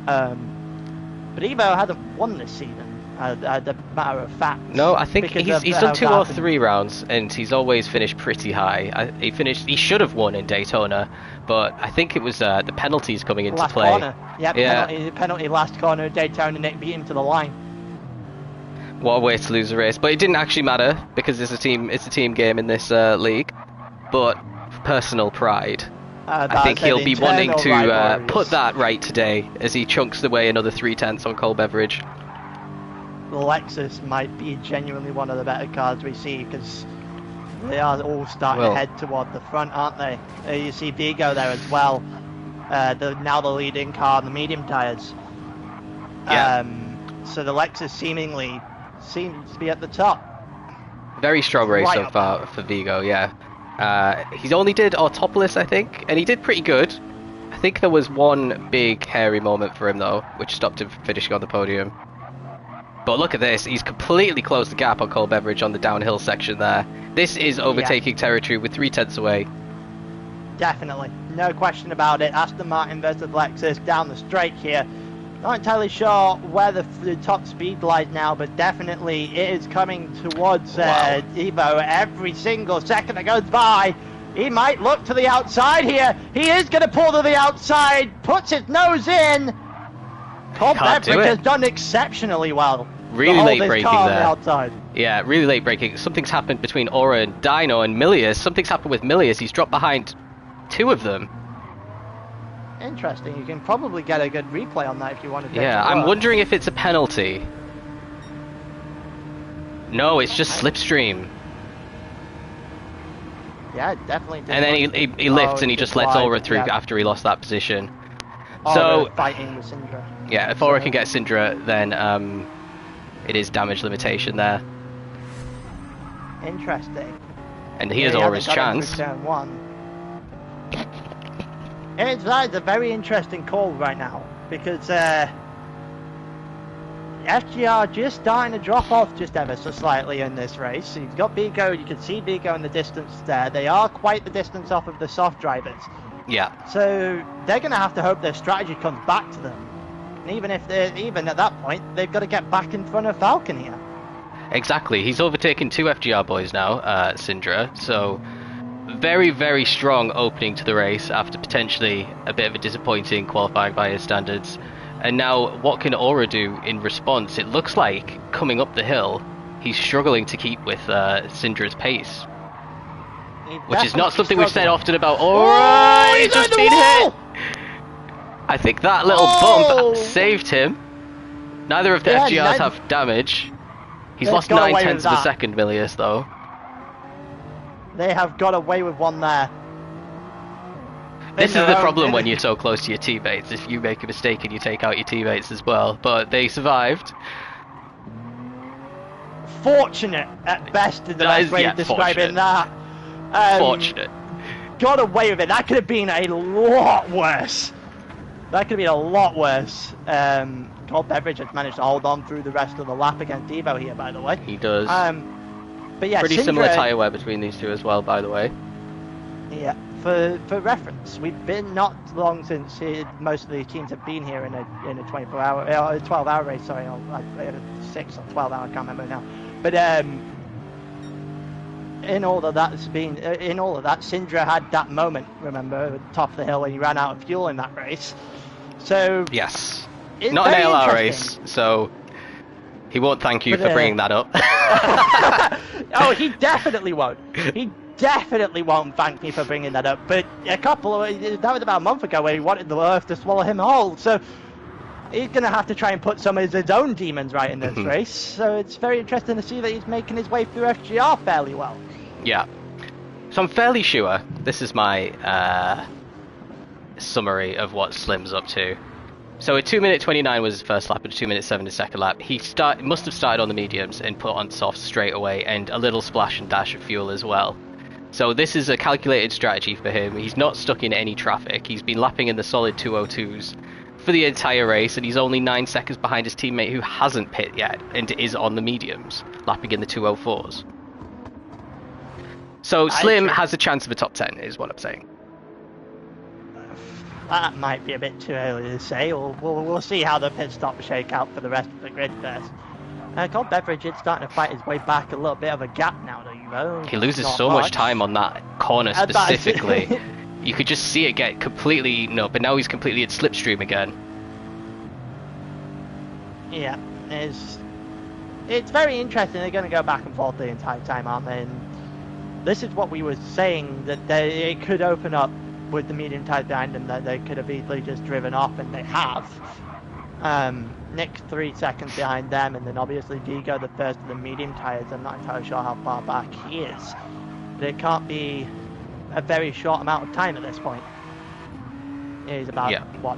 But Evo hasn't won this season. As a matter of fact. No, I think he's done 2 or 3 rounds, and he's always finished pretty high. He should have won in Daytona, but I think it was the penalties coming into play. Corner. Yep, yeah, penalty last corner, Daytona, Nick beat him to the line. What a way to lose a race, but it didn't actually matter because it's a team game in this league. But for personal pride, I think he'll be wanting to put that right today as he chunks away another 0.3 on Cole Beveridge. The Lexus might be genuinely one of the better cars we see because they are all starting to head toward the front, aren't they? You see Vigo there as well. Now the leading car on the medium tyres. Yeah. So the Lexus seemingly seems to be at the top. Very strong race so far for Vigo, yeah. He's only did Autopolis, I think, and he did pretty good. I think there was one big hairy moment for him though, which stopped him from finishing on the podium. But look at this, he's completely closed the gap on Cole Beveridge on the downhill section there. This is overtaking territory with 0.3 away. Definitely, no question about it. Aston Martin versus Lexus down the straight here. Not entirely sure where the top speed lies now, but definitely it is coming towards Evo every single second that goes by. He might look to the outside here. He is going to pull to the outside, puts his nose in. Cole Beveridge has done exceptionally well. Really late braking there. Outside. Yeah, really late braking. Something's happened between Aura and Dino and Milius. Something's happened with Milius. He's dropped behind 2 of them. Interesting. You can probably get a good replay on that if you want to. Yeah, I'm wondering if it's a penalty. No, it's just slipstream. Yeah, it definitely. And then he lifts and he just lets Aura through after he lost that position. So fighting with Syndra. Yeah, if Aura can get Syndra, then it is damage limitation there. Interesting. And here's Aura's chance. It's a very interesting call right now because FGR just starting to drop off just ever so slightly in this race. You've got Bigo, you can see Bigo in the distance there. They are quite the distance off of the soft drivers. Yeah. So they're going to have to hope their strategy comes back to them. And even at that point, they've got to get back in front of Falcon here. Exactly. He's overtaken 2 FGR boys now, Syndra. So very, very strong opening to the race after potentially a bit of a disappointing qualifying by his standards. And now what can Aura do in response? It looks like coming up the hill, he's struggling to keep with Syndra's pace. Which is not something we've said often about Aura. He's just been hit. I think that little bump saved him. Neither of the FGRs have damage. He's lost 9/10 of a second, Milius, though. They have got away with one there. This is the problem when you're so close to your teammates. If you make a mistake and you take out your teammates as well. But they survived. Fortunate at best is the best way of describing that. Fortunate. Got away with it. That could have been a lot worse. Cole Beveridge has managed to hold on through the rest of the lap against Devo here, by the way. He does. But yeah, pretty similar tyre wear between these two as well, by the way. Yeah. For reference, we've been not long since most of the teams have been here in a 12-hour race. Sorry, 6 or 12 hour, I can't remember now. But in all of that, Syndra had that moment. Remember, at the top of the hill when he ran out of fuel in that race. So yes, not an ALR race, so he won't thank you for bringing that up. Oh, he definitely won't. He definitely won't thank me for bringing that up. But that was about a month ago where he wanted the earth to swallow him whole. So he's going to have to try and put some of his own demons right in this race. So it's very interesting to see that he's making his way through FGR fairly well. Yeah. So I'm fairly sure this is my summary of what Slim's up to. So a 2:29 was his first lap and a 2:07 his second lap. He must have started on the mediums and put on softs straight away, and a little splash and dash of fuel as well. So this is a calculated strategy for him. He's not stuck in any traffic. He's been lapping in the solid 202s for the entire race, and he's only 9 seconds behind his teammate who hasn't pit yet and is on the mediums, lapping in the 204s. So Slim has a chance of a top 10 is what I'm saying. That might be a bit too early to say. We'll see how the pit stop shake out for the rest of the grid first. Cole Beveridge is starting to fight his way back a little bit of a gap now, though. He loses so much time on that corner specifically. You could just see it get completely but now he's completely in slipstream again. Yeah, it's very interesting. They're going to go back and forth the entire time, aren't they? And this is what we were saying, that it could open up with the medium tires behind them, that they could have easily just driven off, and they have. Nick's 3 seconds behind them, and then obviously Vigo the first of the medium tires. I'm not entirely sure how far back he is, but it can't be a very short amount of time at this point. He's about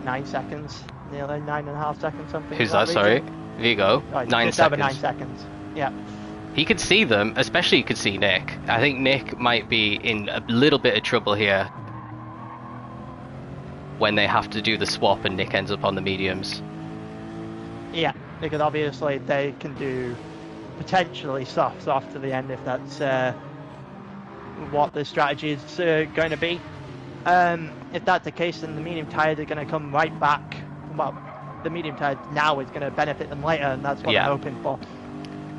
9 seconds, nearly 9.5 seconds, something. Who's that? Sorry, Vigo. 9 seconds. Over 9 seconds. Yeah. He could see them, especially he could see Nick. I think Nick might be in a little bit of trouble here when they have to do the swap and Nick ends up on the mediums. Yeah, because obviously they can do potentially softs off to the end if that's what the strategy is going to be. If that's the case, then the medium tires are going to come right back. Well, the medium tires now is going to benefit them later, and that's what I'm hoping for.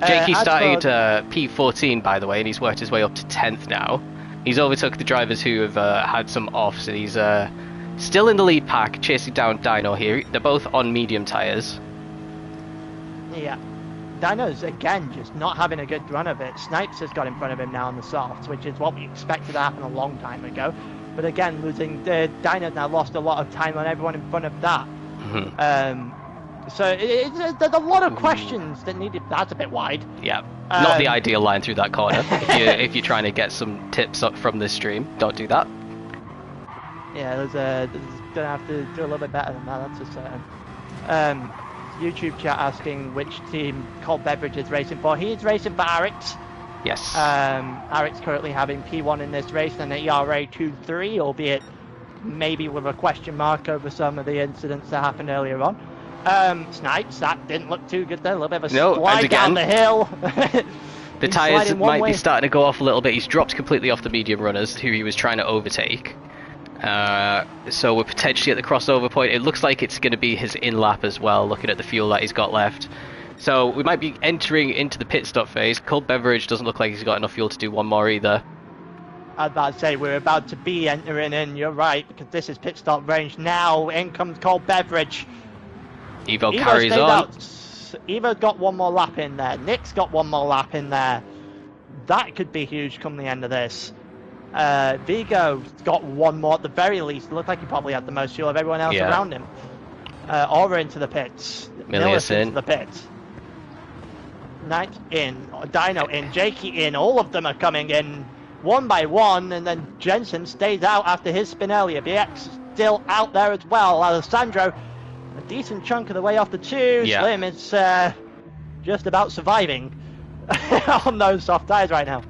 Jakey started P14, by the way, and he's worked his way up to 10th now. He's overtook the drivers who have had some offs, and he's Still in the lead pack, chasing down Dino here. They're both on medium tyres. Yeah. Dino's, again, just not having a good run of it. Snipes has got in front of him now on the softs, which is what we expected to happen a long time ago. But again, Dino's now lost a lot of time on everyone in front of that. So there's a lot of questions that needed. That's a bit wide. Yeah, not the ideal line through that corner. if you're trying to get some tips up from this stream, don't do that. Yeah, there's gonna have to do a little bit better than that. That's for certain. YouTube chat asking which team Cold Beverage is racing for. He is racing for Arix. Yes. Arix currently having P1 in this race and an ERA 2.3, albeit maybe with a question mark over some of the incidents that happened earlier on. Snipes, that didn't look too good there. A little bit of a slide down the hill. The tyres might be starting to go off a little bit. He's dropped completely off the medium runners who he was trying to overtake. So we're potentially at the crossover point. It looks like it's going to be his in-lap as well, looking at the fuel that he's got left. So we might be entering into the pit stop phase. Cold Beverage doesn't look like he's got enough fuel to do one more either. I was about to say, we're about to be entering in, you're right, because this is pit stop range now. In comes Cold Beverage. Evo carries on. Evo's got one more lap in there. Nick's got one more lap in there. That could be huge come the end of this. Vigo's got one more at the very least. It looked like he probably had the most fuel of everyone else around him. Aura into the pits. Milius in. Into the pits. Knight in. Dino in. Jakey in. All of them are coming in one by one, and then Jensen stays out after his spin earlier. BX still out there as well. Alessandro, a decent chunk of the way off the two. Yeah. Slim is just about surviving on those soft tyres right now.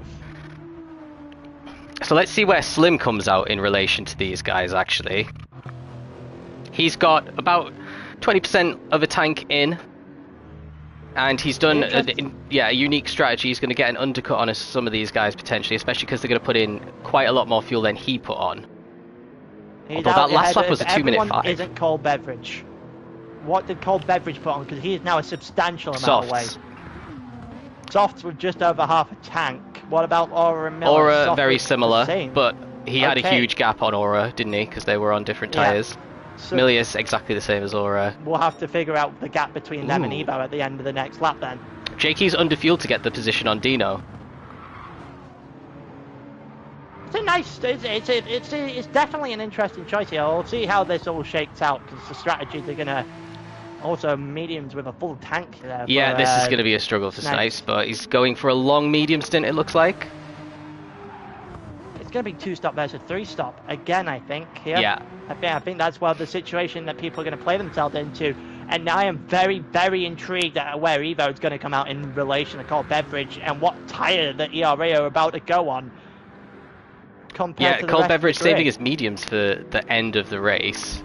So let's see where Slim comes out in relation to these guys, actually. He's got about 20% of a tank in. And he's done a unique strategy. He's going to get an undercut on some of these guys, potentially, especially because they're going to put in quite a lot more fuel than he put on. Although that last lap was a 2-minute 5. Isn't Cold Beverage. What did Cold Beverage put on? Because he is now a substantial amount away. Softs with just over half a tank. What about Aura and Miller? Aura, very similar, but he had a huge gap on Aura, didn't he? Because they were on different tyres. So Milius, exactly the same as Aura. We'll have to figure out the gap between them and Evo at the end of the next lap then. Jakey's under fuel to get the position on Dino. It's a nice, it's definitely an interesting choice here. We'll see how this all shakes out, because the strategy they're going to also mediums with a full tank there. Yeah, this is going to be a struggle for Snipes, but he's going for a long medium stint, it looks like. It's going to be 2-stop versus 3-stop again, I think. Here. Yeah. I think that's the situation that people are going to play themselves into. And I am very, very intrigued at where Evo is going to come out in relation to Cold Beverage and what tyre that ERA are about to go on. Yeah, Cold Beverage saving his mediums for the end of the race.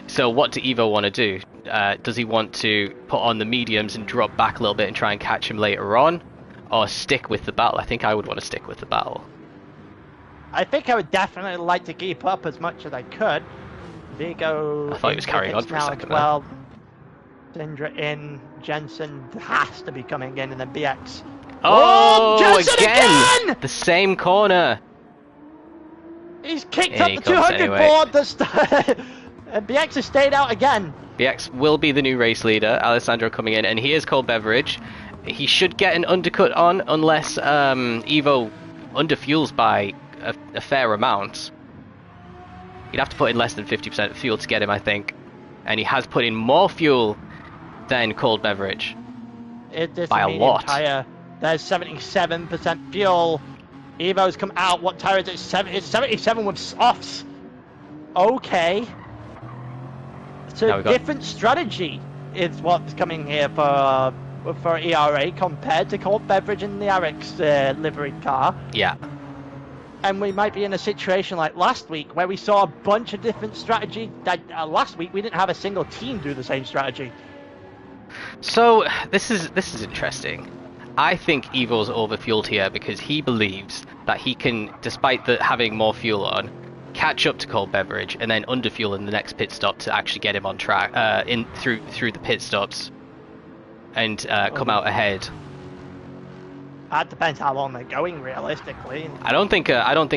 So what do Evo want to do? Does he want to put on the mediums and drop back a little bit and try and catch him later on? Or stick with the battle? I think I would want to stick with the battle. I think I would definitely like to keep up as much as I could. Vigo. I thought he was carrying on for a second. Well, Syndra in. Jensen has to be coming in, and then BX. Oh, again! The same corner. He's kicked up the 200 board. And BX has stayed out again. BX will be the new race leader. Alessandro coming in, and here's Cold Beverage. He should get an undercut on unless Evo underfuels by a fair amount. He'd have to put in less than 50% fuel to get him, I think. And he has put in more fuel than Cold Beverage. By a lot. Tire. There's 77% fuel. Evo's come out. What tire is it? It's 77 with softs. Okay. So different strategy is what's coming here for ERA compared to Cold Beverage and the Arix liveried car. Yeah. And we might be in a situation like last week where we saw a bunch of different strategies. Last week we didn't have a single team do the same strategy. So this is interesting. I think Evo's overfueled here because he believes that he can, despite having more fuel on, catch up to Cold Beverage and then underfuel in the next pit stop to actually get him on track through the pit stops and come out ahead. That depends how long they're going, realistically. I don't think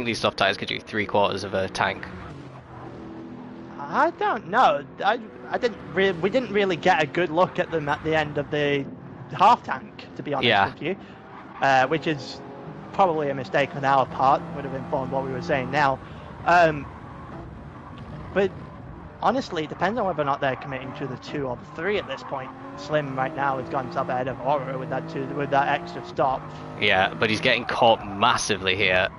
these soft tires could do 3/4 of a tank. I don't know. We didn't really get a good look at them at the end of the half tank, to be honest with you, which is probably a mistake on our part. Would have informed what we were saying now. But honestly, it depends on whether or not they're committing to the 2 or the 3 at this point. Slim right now has gone top ahead of Aero with that extra stop. Yeah, but he's getting caught massively here.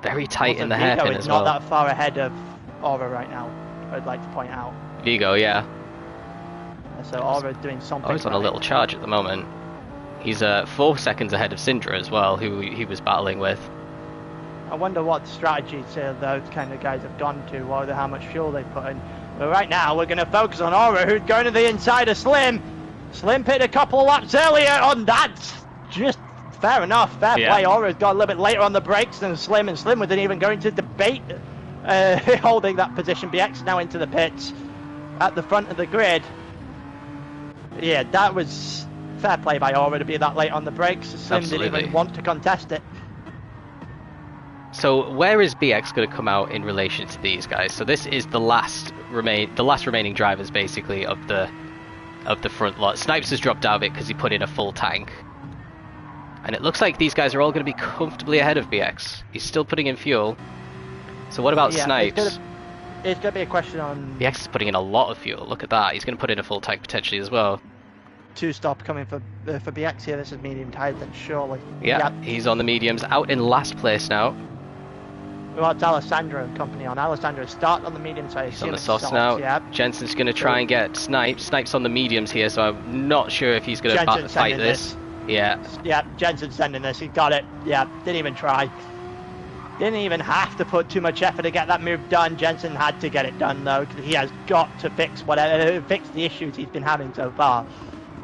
Very tight Also, in the Vigo hairpin is as well. not that far ahead of Aura right now, I'd like to point out. Vigo, yeah. So Aura doing something. Oh, he's on a little charge at the moment. He's 4 seconds ahead of Syndra as well, who he was battling with. I wonder what strategies those kind of guys have gone to, or how much fuel they put in. But right now, we're going to focus on Aura, who's going to the inside of Slim. Slim pitted a couple of laps earlier on that. Just fair enough, fair play. Aura's got a little bit later on the brakes than Slim, and Slim wasn't even going to debate holding that position. BX now into the pits at the front of the grid. Yeah, that was fair play by Aura to be that late on the brakes. Slim didn't even want to contest it. So where is BX going to come out in relation to these guys? So this is the last remaining drivers basically of the front lot. Snipes has dropped out of it because he put in a full tank. And it looks like these guys are all going to be comfortably ahead of BX. He's still putting in fuel. So what about Snipes? It's going to be a question on... BX is putting in a lot of fuel. Look at that. He's going to put in a full tank potentially as well. 2 stop coming for BX here. This is medium tires then, surely. Yeah, he's on the mediums. Out in last place now. Well, it's Alessandro and company on. Alessandro start on the medium side. He's on the sauce now. Yep. Jensen's going to try and get Snipes. Snipes on the mediums here, so I'm not sure if he's going to fight this. Yeah. Yeah, Jensen's sending this. He got it. Yeah, didn't even try. Didn't even have to put too much effort to get that move done. Jensen had to get it done though, because he has got to fix the issues he's been having so far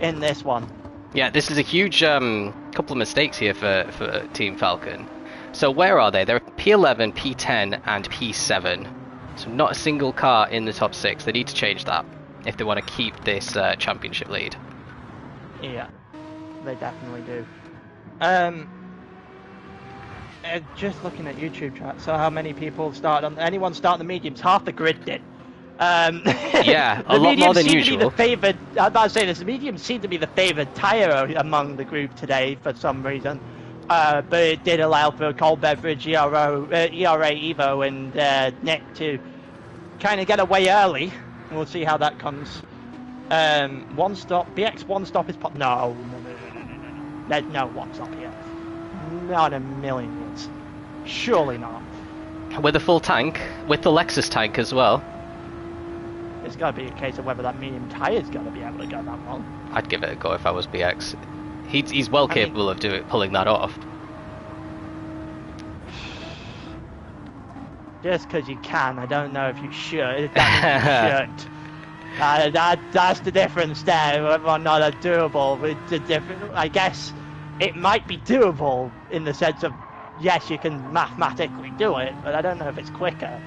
in this one. Yeah, this is a huge couple of mistakes here for Team Falcon. So where are they? They're P11, P10, and P7. So not a single car in the top 6. They need to change that if they want to keep this championship lead. Yeah, they definitely do. Just looking at YouTube chat, so how many people started on... Anyone start on the mediums? Half the grid did. Yeah, a lot more than usual. I'm about to say this. The mediums seem to be the favoured tyre among the group today for some reason. But it did allow for Cold Beverage, ERA, Evo, and Nick to kind of get away early. We'll see how that comes. 1 stop. BX 1 stop is... No. There's no 1 stop here. Not a million years. Surely not. With a full tank, with the Lexus tank as well. It's got to be a case of whether that medium tire's got to be able to go that long. I'd give it a go if I was BX. He's well capable of pulling that off. Just because you can, I don't know if you should. That means you should. That's the difference there. Whether or not it's doable. I guess it might be doable in the sense of, yes, you can mathematically do it, but I don't know if it's quicker.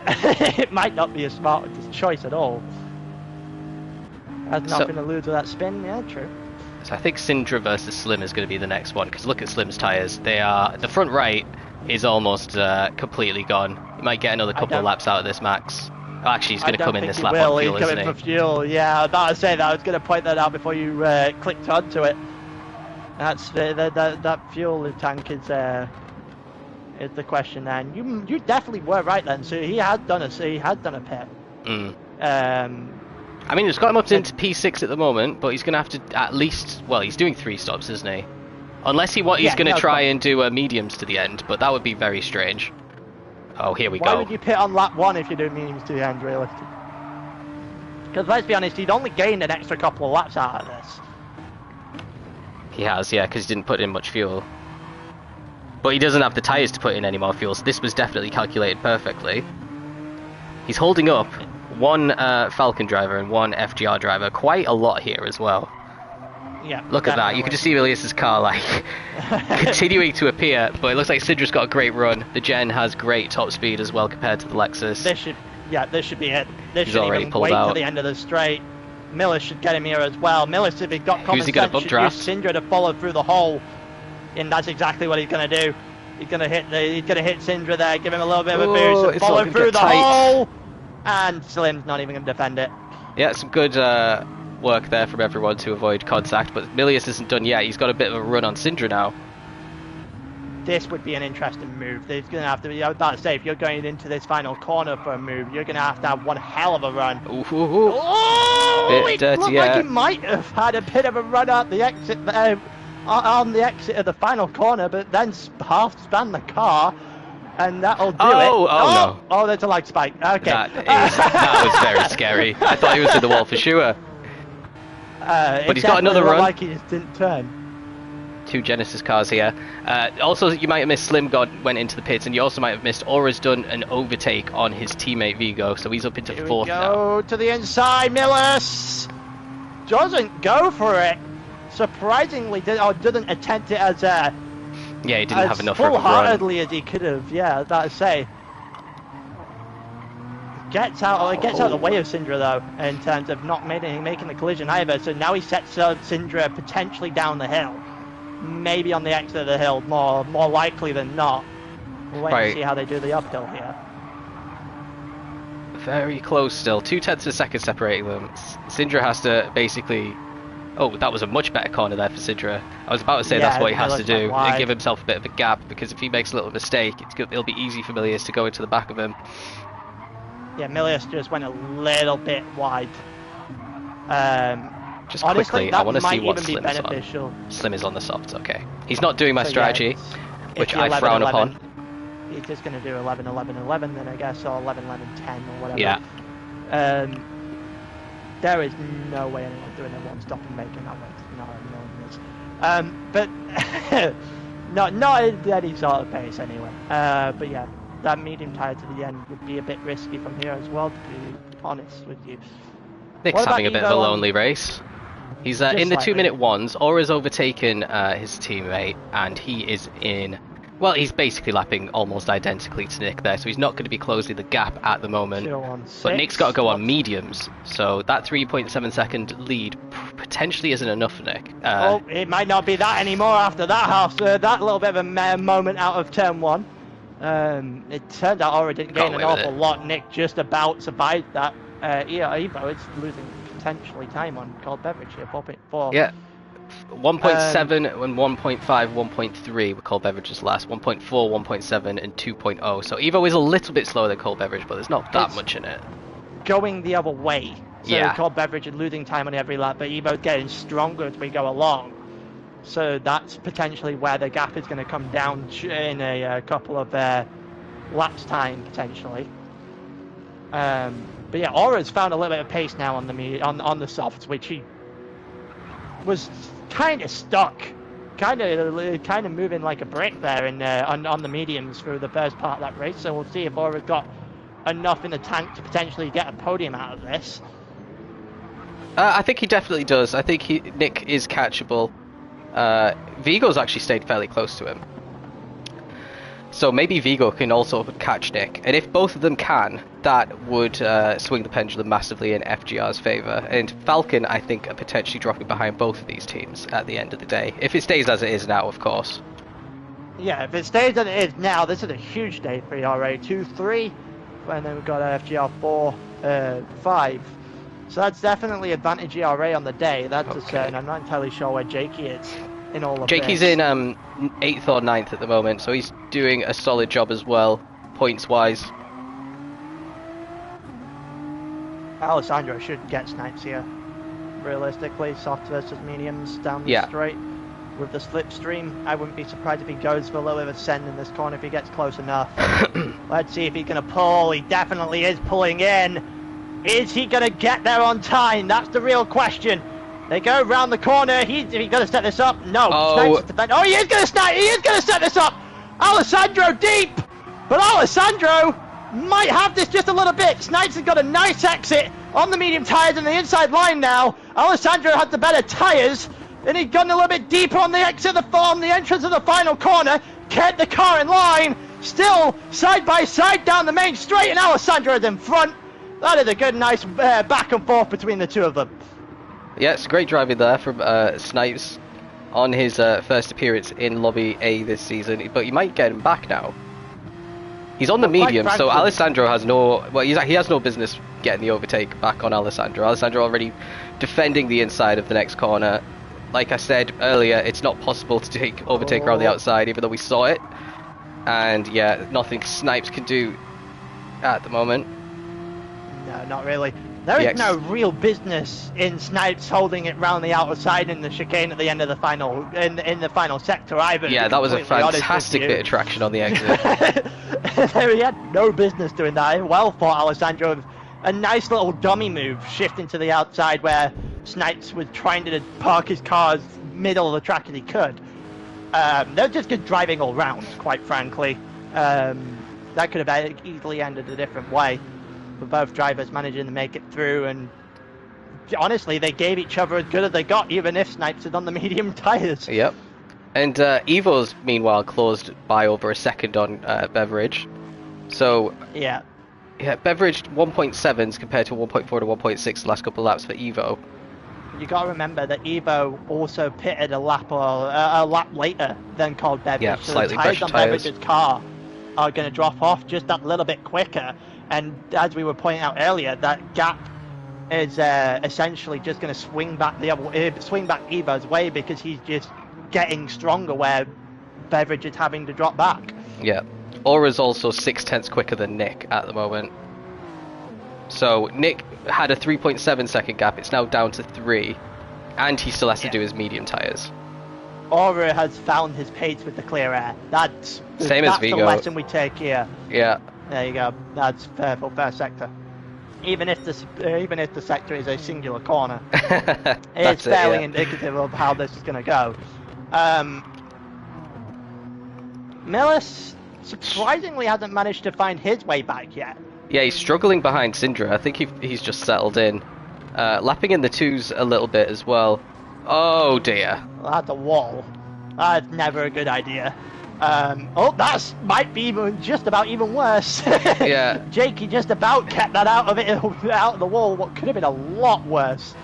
It might not be a smart choice at all. Has nothing to lose with that spin. Yeah, true. So I think Syndra versus Slim is going to be the next one, because look at Slim's tyres. The front right is almost completely gone. He might get another couple of laps out of this, Max. Oh, actually, he's going to come in this lap on fuel, isn't he? He's coming for fuel, yeah. I was about to say that. I was going to point that out before you clicked onto it. That's that fuel tank is the question there. And you definitely were right then. So he had done a pit. I mean, it's got him up into P6 at the moment, but he's going to have to at least... Well, he's doing 3 stops, isn't he? Unless he's going to try and do mediums to the end, but that would be very strange. Oh, here we go. Why would you pit on lap 1 if you're doing mediums to the end, really? Because let's be honest, he'd only gained an extra couple of laps out of this. He has, yeah, because he didn't put in much fuel. But he doesn't have the tyres to put in any more fuel, so this was definitely calculated perfectly. He's holding up 1 Falcon driver and 1 FGR driver, quite a lot here as well. Yeah. Look at that, you can just see Elias's car like continuing to appear, but it looks like Syndra's got a great run. The Gen has great top speed as well compared to the Lexus. This should be it. This He's should already even pulled wait out. to the end of the straight. Miller should get him here as well. Miller, if he's got common sense, should use Syndra to follow through the hole. And that's exactly what he's going to do. He's gonna hit Syndra there, give him a little bit of a boost, and it's follow looking through the tight. hole. And Slim's not even gonna defend it. Yeah, some good work there from everyone to avoid contact, but Milius isn't done yet. He's got a bit of a run on Syndra now. This would be an interesting move. There's going to have to be, I was about to say, if you're going into this final corner for a move, you're going to have one hell of a run. Oh, it looked like he might have had a bit of a run at the exit on the exit of the final corner, but then half span the car, and that'll do it. No. Oh, there's a lag spike. Okay. That was very scary. I thought he was in the wall for sure. But he's got another run. Like he just didn't turn. 2 Genesis cars here. Also, you might have missed Slim went into the pits, and you also might have missed Aura's done an overtake on his teammate Vigo, so he's up into 4th now. Go to the inside, Millis doesn't go for it. Surprisingly, didn't attempt it as yeah, he didn't have enough full-heartedly as he could have. Yeah, that's say. Gets out of the way of Syndra though, in terms of not making the collision either. So now he sets Syndra potentially down the hill. Maybe on the exit of the hill, more likely than not. We'll wait and see how they do the uphill here. Very close still. 0.2 of a second separating them. Syndra has to basically... Oh, that was a much better corner there for Syndra. I was about to say that's what he has to do, and give himself a bit of a gap, because if he makes a little mistake, it'll be easy for Milius to go into the back of him. Yeah, Milius just went a little bit wide. Just honestly, quickly, I want to see what Slim is on. Slim is on the soft, okay. He's not doing my strategy, which I 11, frown 11, upon. He's just going to do 11, 11, 11 then I guess, or 11, 11, 10 or whatever. Yeah. There is no way anyone's doing a one-stop and making that way. But not at any sort of pace anyway. But yeah, that medium tire to the end would be a bit risky from here as well, to be honest with you. Nick's having a bit of a lonely race. He's in the 2-minute ones. Aura's overtaken his teammate, and he is in... Well, he's basically lapping almost identically to Nick there, so he's not going to be closing the gap at the moment. But Nick's got to go on mediums, so that 3.7 second lead potentially isn't enough for Nick. It might not be that anymore after that that little bit of a moment out of turn 1. It turned out Aura didn't gain an awful lot. Nick just about survived that. Evo is losing potentially time on cold beverage here, 4.4. Yeah, 1.7 and 1.5, 1.3 were cold beverages last. 1.4, 1.7 and 2.0. So Evo is a little bit slower than cold beverage, but there's not that much in it. Going the other way. So yeah. Cold beverage is losing time on every lap, but Evo's getting stronger as we go along. So that's potentially where the gap is going to come down in a couple of laps time potentially. But yeah, Aura's found a little bit of pace now on the softs, which he was kind of stuck, kind of moving like a brick there on the mediums through the first part of that race. So we'll see if Aura's got enough in the tank to potentially get a podium out of this. I think he definitely does. I think Nick is catchable. Vigo's actually stayed fairly close to him. So maybe Vigo can also catch Nick. And if both of them can, that would swing the pendulum massively in FGR's favour. And Falcon, I think, are potentially dropping behind both of these teams at the end of the day. If it stays as it is now, of course. Yeah, if it stays as it is now, this is a huge day for ERA. 2-3, and then we've got FGR 4, 5. So that's definitely advantage ERA on the day. That's a certain. I'm not entirely sure where Jakey is in all of this. Jakey's in 8th or 9th at the moment, so he's doing a solid job as well, points-wise. Alessandro should get snipes here. Realistically, soft versus mediums down the straight. With the slipstream, I wouldn't be surprised if he goes for a little bit of a send in this corner if he gets close enough. Let's see if he's going to pull. He definitely is pulling in. Is he going to get there on time? That's the real question. They go round the corner. Is he going to set this up? No. Oh, he is going to snipe. He is going to set this up. Alessandro deep. But Alessandro might have this just a little bit. Snipes has got a nice exit on the medium tyres and the inside line now. Alessandro had the better tyres. And he's gone a little bit deeper on the exit of the entrance of the final corner. Kept the car in line. Still side by side down the main straight. And Alessandro is in front. That is a good, nice back and forth between the two of them. Yeah, it's great driving there from Snipes. on his first appearance in Lobby A this season, but you might get him back now. He's on the medium, so Alessandro has no... Well, he has no business getting the overtake back on Alessandro. Alessandro already defending the inside of the next corner. Like I said earlier, it's not possible to overtake around the outside, even though we saw it. And yeah, nothing Snipes can do at the moment. No, not really. There is no real business in Snipes holding it round the outside in the chicane at the end of the final in the final sector either. Yeah, that was a fantastic bit of traction on the exit. He had no business doing that. Well fought, Alessandro. A nice little dummy move, shifting to the outside where Snipes was trying to park his car as middle of the track as he could. They're just good driving all round, quite frankly. That could have easily ended a different way. With both drivers managing to make it through, and honestly, they gave each other as good as they got, even if Snipes had on the medium tyres. Yep. And Evo's, meanwhile, closed by over a second on Beveridge. So, yeah, Beveridge 1.7s compared to 1.4 to 1.6 the last couple of laps for Evo. You got to remember that Evo also pitted a lap later than called Beveridge. Yeah, so slightly the tyres pressured on Beveridge's car are going to drop off just that little bit quicker. And as we were pointing out earlier, that gap is essentially just going to swing back Evo's way, because he's just getting stronger where Beveridge is having to drop back. Yeah. Aura's also 0.6 quicker than Nick at the moment. So Nick had a 3.7 second gap. It's now down to 3, and he still has to do his medium tyres. Aura has found his pace with the clear air. That's as Vigo. The lesson we take here. Yeah. There you go. That's fair for first sector. Even if the sector is a singular corner, it's fairly indicative of how this is going to go. Millis surprisingly hasn't managed to find his way back yet. Yeah, he's struggling behind Syndra. I think he's just settled in. Lapping in the twos a little bit as well. Oh dear. Well, that's a wall. That's never a good idea. That might be just about even worse. Yeah. Jakey just about kept that out of the wall. What could have been a lot worse.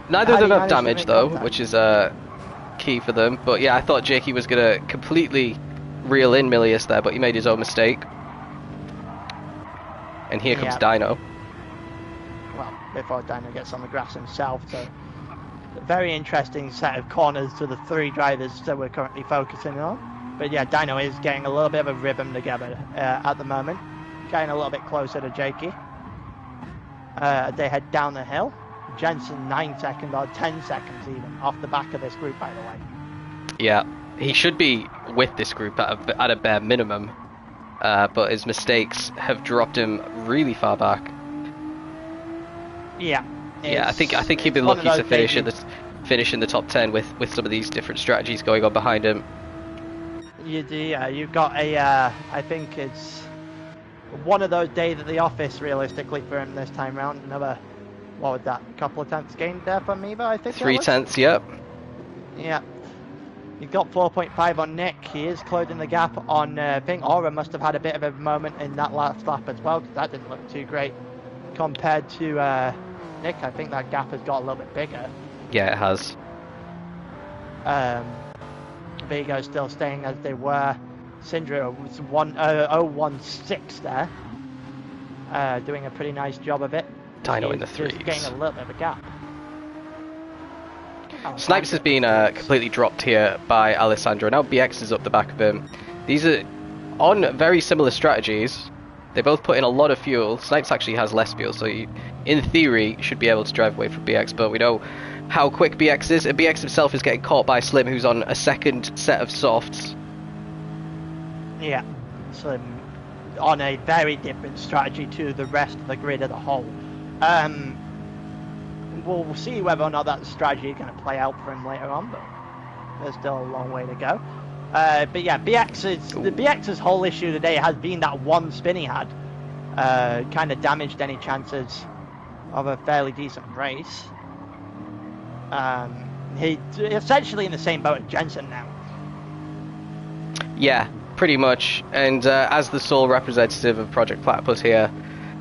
Neither of them have damage though, which is key for them. But yeah, I thought Jakey was gonna completely reel in Milius there, but he made his own mistake. And here comes Dino. Well, before Dino gets on the grass himself, so a very interesting set of corners to the 3 drivers that we're currently focusing on. But yeah, Dino is getting a little bit of a rhythm together at the moment. Getting a little bit closer to Jakey. They head down the hill. Jensen 9 seconds or 10 seconds even off the back of this group, by the way. Yeah, he should be with this group at a bare minimum. But his mistakes have dropped him really far back. Yeah. Yeah, I think he'd be lucky to finish in the top 10 with some of these different strategies going on behind him. You've got I think it's one of those days at the office, realistically, for him this time round. Another, what was that, couple of tenths gained there from Eva, I think? 3 tenths, yep. Yeah. You've got 4.5 on Nick. He is closing the gap on, I think Aura must have had a bit of a moment in that last lap as well, because that didn't look too great compared to Nick. I think that gap has got a little bit bigger. Yeah, it has. Vigo still staying as they were. Syndra was 0.16 there. Doing a pretty nice job of it. Dino in the 3s. Just getting a little bit of a gap. Snipes has been completely dropped here by Alessandro. Now BX is up the back of him. These are on very similar strategies. They both put in a lot of fuel. Snipes actually has less fuel, so you, in theory, should be able to drive away from BX, but we know how quick BX is, and BX himself is getting caught by Slim, who's on a second set of softs. Yeah, Slim on a very different strategy to the rest of the grid as a whole. We'll see whether or not that strategy is going to play out for him later on, but there's still a long way to go. But yeah, BX's whole issue today has been that one spin he had. Kind of damaged any chances of a fairly decent race. He's essentially in the same boat as Jensen now. Yeah, pretty much. And as the sole representative of Project Platypus here,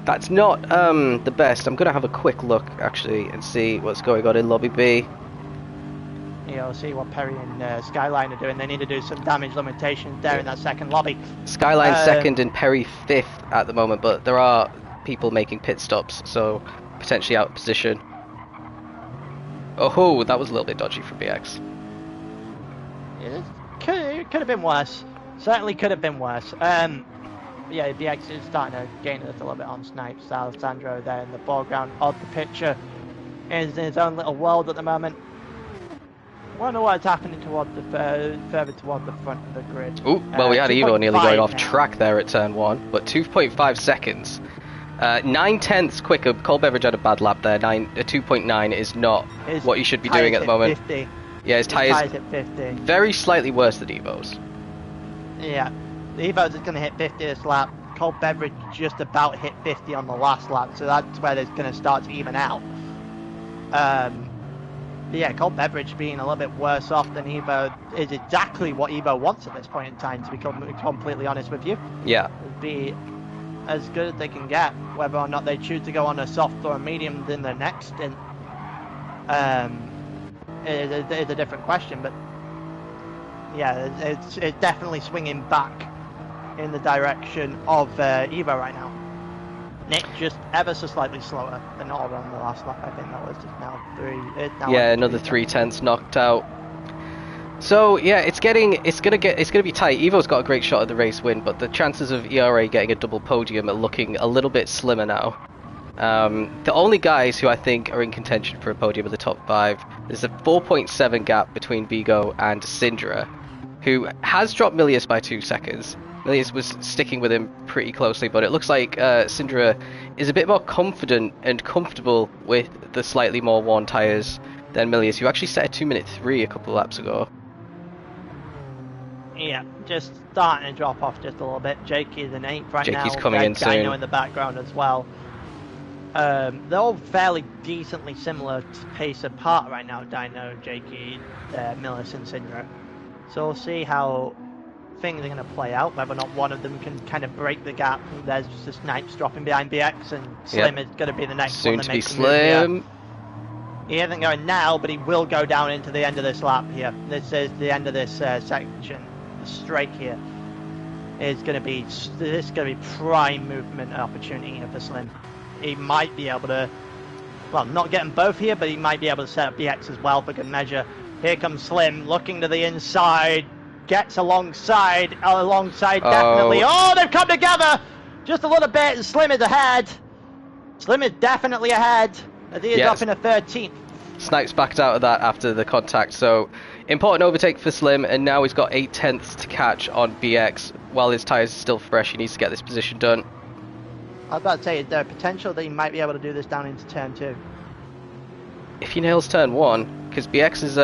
that's not the best. I'm going to have a quick look, actually, and see what's going on in Lobby B. See what Perry and Skyline are doing. They need to do some damage limitations there in that second lobby. Skyline second and Perry fifth at the moment, but there are people making pit stops, so potentially out of position. Oh, that was a little bit dodgy from BX. It could have been worse. Certainly could have been worse. Yeah, BX is starting to gain a little bit on Snipes. Alessandro there in the foreground of the picture is in his own little world at the moment. Wonder what's happening toward the further toward the front of the grid. Oh, well, we had Evo nearly going off track there at turn 1, but 2.5 seconds. 9/10 quicker. Cold Beverage had a bad lap there. 2.9 is not what you should be doing at the moment. 50. Yeah, his tyres at 50. Very slightly worse than Evo's. Yeah, the Evo's is going to hit 50 this lap. Cold Beverage just about hit 50 on the last lap, so that's where it's going to start to even out. Yeah, Cold Beverage being a little bit worse off than Evo is exactly what Evo wants at this point in time, to be completely honest with you. Yeah. It'd be as good as they can get. Whether or not they choose to go on a soft or a medium in their next stint is a different question, but yeah, it's definitely swinging back in the direction of Evo right now. Nick just ever so slightly slower than all on the last lap. I think that was just now 3. Yeah, another 3/10 knocked out. So yeah, it's gonna be tight. Evo's got a great shot at the race win, but the chances of ERA getting a double podium are looking a little bit slimmer now. The only guys who I think are in contention for a podium are the top 5. There's a 4.7 gap between Vigo and Syndra, who has dropped Milius by 2 seconds. Milius was sticking with him pretty closely, but it looks like Syndra is a bit more confident and comfortable with the slightly more worn tyres than Milius, who actually set a 2:03 a couple of laps ago. Yeah, just starting to drop off just a little bit. Jakey is in 8th right now. Jakey's coming in soon. Dino in the background as well. They're all fairly decently similar pace apart right now, Dino, Jakey, Milius and Syndra. So we'll see how things are going to play out, whether or not one of them can kind of break the gap. There's just the Snipes dropping behind BX, and Slim is going to be the next soon one to be Slim. He isn't going now, but he will go down into the end of this lap here. This is the end of this section. The straight here is going to be prime movement opportunity here for Slim. He might be able to, well, not get them both here, but he might be able to set up BX as well for good measure. Here comes Slim, looking to the inside, gets alongside definitely. Oh, they've come together just a little bit, and Slim is ahead. Slim is definitely ahead, as he is up in a 13th. Snipes backed out of that after the contact, so important overtake for Slim, and now he's got 8/10 to catch on BX. While his tyres are still fresh, he needs to get this position done. I was about to say, is there a potential that he might be able to do this down into turn 2? If he nails turn 1, because BX is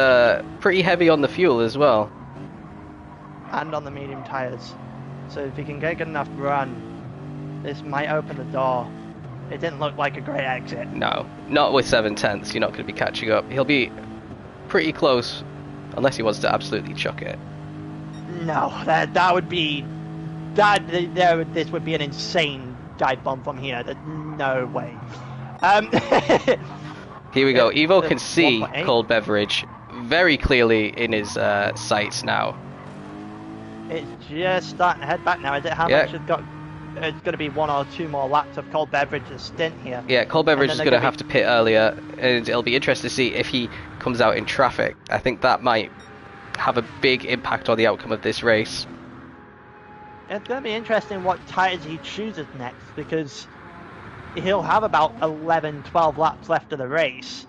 pretty heavy on the fuel as well. And on the medium tyres. So if he can get a good enough run, this might open the door. It didn't look like a great exit. No, not with 7/10. You're not going to be catching up. He'll be pretty close, unless he wants to absolutely chuck it. No, that would be... This would be an insane dive bomb from here. No way. Here we go. Evo can see Cold Beverage very clearly in his sights now. It's just starting to head back now. Is it how much it's got? It's going to be 1 or 2 more laps of Cold Beverage's stint here. Yeah, Cold Beverage is going to have to pit earlier, and it'll be interesting to see if he comes out in traffic. I think that might have a big impact on the outcome of this race. It's going to be interesting what tyres he chooses next, because he'll have about 11, 12 laps left of the race.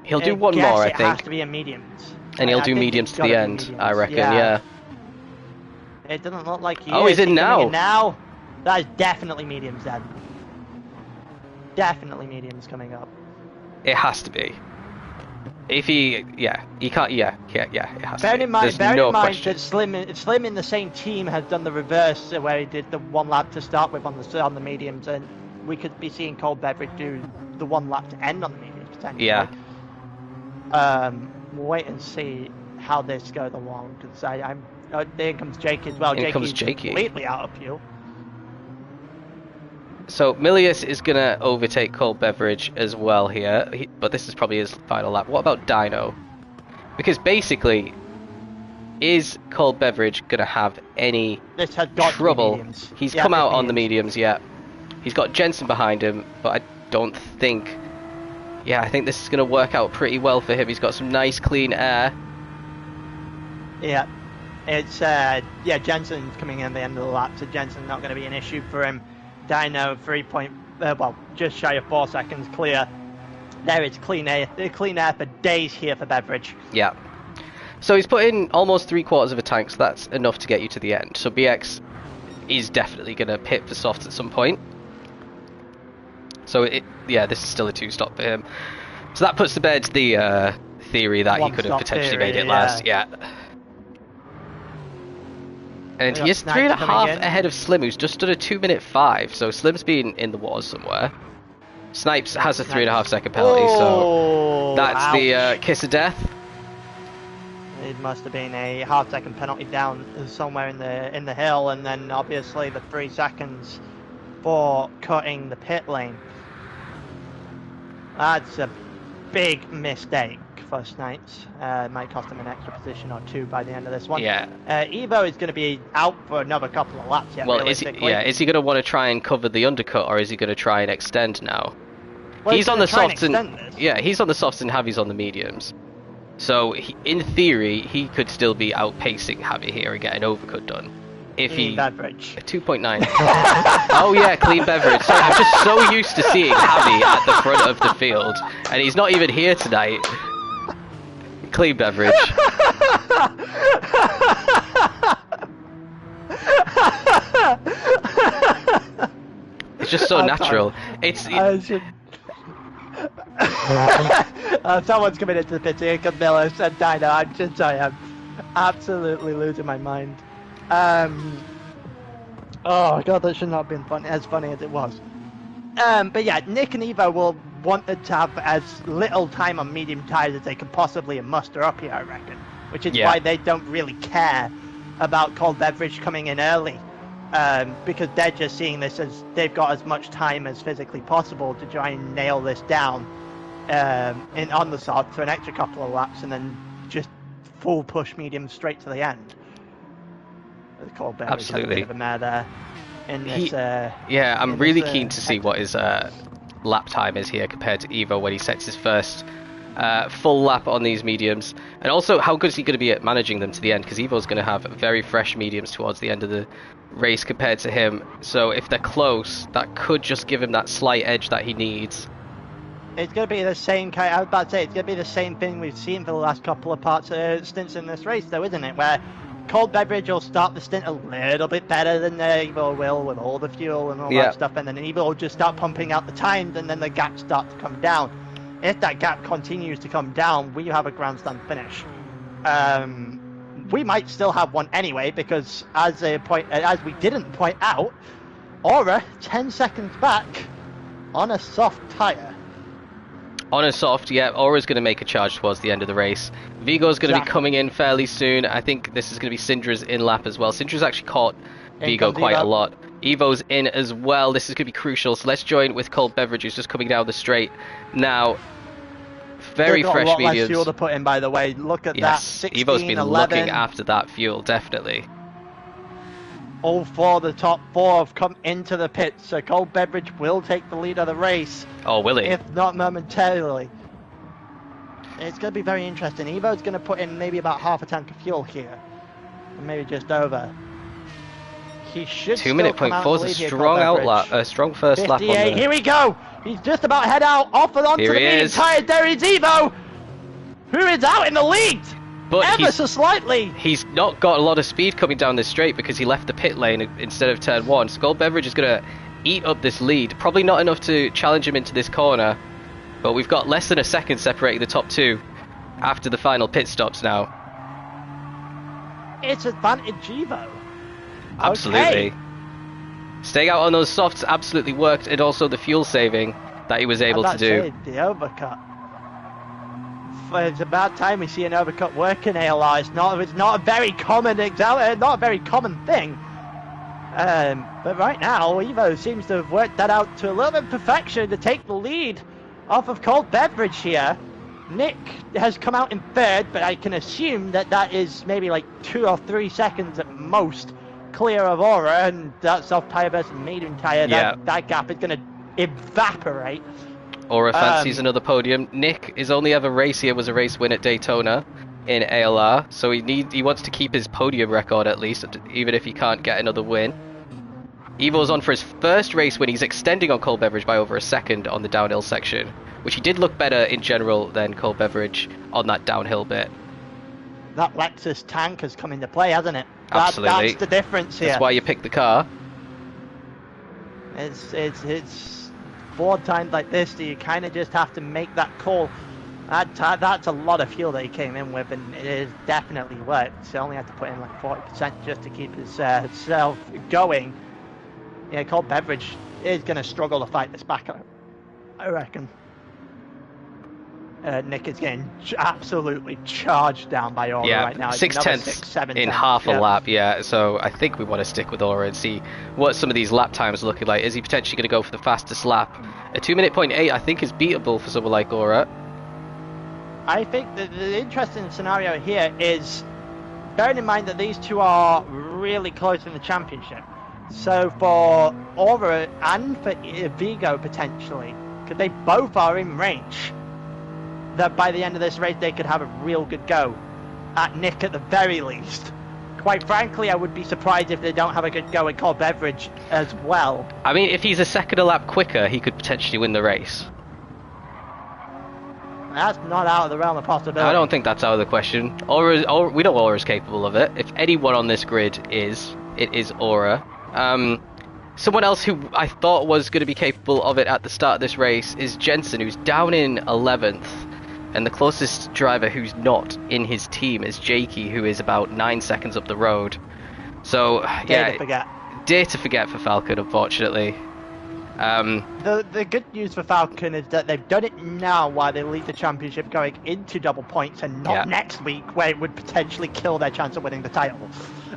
He'll do one more, I think. It has to be a mediums. And he'll do mediums to the end, I reckon, yeah. It doesn't look like he is. Oh, he's in now. Now. That is definitely mediums then. Definitely mediums coming up. It has to be. If he can't, it has to be. Bear in mind question. that Slim in the same team has done the reverse, where he did the 1 lap to start with on the mediums, and we could be seeing Cold Beverage do the 1 lap to end on the mediums potentially. Yeah. We'll wait and see how this goes along, because there comes Jake as well. Here comes Jakey. Completely out of fuel. So Milius is going to overtake Cold Beverage as well here, but this is probably his final lap. What about Dino? Because basically, is Cold Beverage going to have any trouble? He's come out on the mediums, yeah. He's got Jensen behind him, but I don't think... Yeah, I think this is going to work out pretty well for him. He's got some nice clean air. Yeah, it's Jensen's coming in at the end of the lap, so Jensen's not going to be an issue for him. Dyno just shy of 4 seconds clear. There it's clean air for days here for Beverage. Yeah. So he's put in almost 3/4 of a tank, so that's enough to get you to the end. So BX is definitely going to pit for softs at some point. So this is still a 2-stop for him. So that puts to bed the theory that he could have potentially made it last. Yeah. And he is 3.5 ahead of Slim, who's just stood a 2:05. So Slim's been in the wars somewhere. Snipes has a 3.5 second penalty, so that's the kiss of death. It must have been a half-second penalty down somewhere in the hill, and then obviously the 3 seconds for cutting the pit lane. That's a big mistake for Snipes. Might cost him an extra position or 2 by the end of this one. Yeah. Evo is going to be out for another couple of laps yet. Well, is he going to want to try and cover the undercut, or is he going to try and extend now? Well, he's on the softs he's on the softs and Javi's on the mediums. So in theory, he could still be outpacing Javi here and get an overcut done. If clean beverage. 2.9. Oh yeah, clean beverage. Sorry, I'm just so used to seeing Javi at the front of the field, and he's not even here tonight. Clean beverage. It's just so natural. Someone's coming into the pit here, Camilla said Dino. I am absolutely losing my mind. Oh god, that should not have been as funny as it was. But yeah, Nick and Evo will want to have as little time on medium tires as they can possibly muster up here, I reckon. Which is why they don't really care about Cold Beverage coming in early. Because they're just seeing this as they've got as much time as physically possible to try and nail this down on the soft for an extra couple of laps, and then just full push medium straight to the end. Cold Beverage absolutely. Has a bit of a mare there. I'm really keen to see what his lap time is here compared to Evo when he sets his first full lap on these mediums, and also how good is he going to be at managing them to the end, because Evo's going to have very fresh mediums towards the end of the race compared to him, so if they're close, that could just give him that slight edge that he needs. It's going to be the same kind. I was about to say it's going to be the same thing we've seen for the last couple of stints in this race, though, isn't it? Where Cold Beverage will start the stint a little bit better than Evo will with all the fuel and all that stuff, and then Evo will just start pumping out the times, and then the gap starts to come down. If that gap continues to come down, we have a grandstand finish. We might still have one anyway, because as we didn't point out, Aura 10 seconds back on a soft tyre. On a soft, yeah, Aura's going to make a charge towards the end of the race. Vigo's going to be coming in fairly soon. I think this is going to be Syndra's in lap as well. Syndra's actually caught Vigo quite a lot. Evo's in as well. This is going to be crucial. So let's join with Cold Beverage, who's just coming down the straight now. Very fresh mediums. Got a lot less fuel to put in, by the way. Look at that. 16, Evo's been 11. looking after that fuel, definitely. All four, the top four, have come into the pits, so Cold Beverage will take the lead of the race. Oh, will he? If not momentarily. It's going to be very interesting. Evo's going to put in maybe about half a tank of fuel here. Maybe just over. He should 2 minute point 4 is a strong outlap, a strong first lap on the... Here we go! He's just about to head out, off and onto the medium tyres. There is Evo, who is out in the lead! But ever so slightly. He's not got a lot of speed coming down this straight because he left the pit lane instead of turn 1. So Cold Beverage is going to eat up this lead. Probably not enough to challenge him into this corner. But we've got less than a second separating the top two after the final pit stops now. It's advantage Evo. Absolutely. Okay. Staying out on those softs absolutely worked, and also the fuel saving that he was able to do. The overcut. It's about time we see an overcut work in ALR. It's not a very common not a very common thing. But right now, Evo seems to have worked that out to a little bit of perfection to take the lead off of Cold Beverage here. Nick has come out in third, but I can assume that that is maybe like 2 or 3 seconds at most clear of Aura, and that's off tyre versus medium tyre. That gap is going to evaporate. Aura fancies another podium. Nick, his only ever race here was a race win at Daytona in ALR, so he wants to keep his podium record at least, even if he can't get another win. Evo's on for his first race win. He's extending on Cole Beveridge by over a second on the downhill section, which he did look better in general than Cole Beveridge on that downhill bit. That Lexus tank has come into play, hasn't it? Absolutely. That's the difference here. That's why you picked the car. It's board times like this that you kind of just have to make that call. That's a lot of fuel that he came in with, and it has definitely worked. He only had to put in like 40% just to keep himself going. Yeah, Cole Beveridge is going to struggle to fight this back, I reckon. Nick is getting absolutely charged down by Aura right now. 6/10 in half a lap, so I think we want to stick with Aura and see what some of these lap times are looking like. Is he potentially going to go for the fastest lap? A 2:08 I think is beatable for someone like Aura. I think the interesting scenario here is, bearing in mind that these two are really close in the championship, so for Aura and for Vigo potentially, because they both are in range, that by the end of this race they could have a real good go at Nick at the very least. Quite frankly, I would be surprised if they don't have a good go at Cole Beveridge as well. I mean, if he's a second a lap quicker, he could potentially win the race. That's not out of the realm of possibility. I don't think that's out of the question. We know Aura's capable of it. If anyone on this grid it is Aura. Someone else who I thought was going to be capable of it at the start of this race is Jensen, who's down in 11th. And the closest driver who's not in his team is Jakey, who is about 9 seconds up the road. So, Day to forget for Falcon, unfortunately. The good news for Falcon is that they've done it now while they lead the championship going into double points, and not next week where it would potentially kill their chance of winning the title.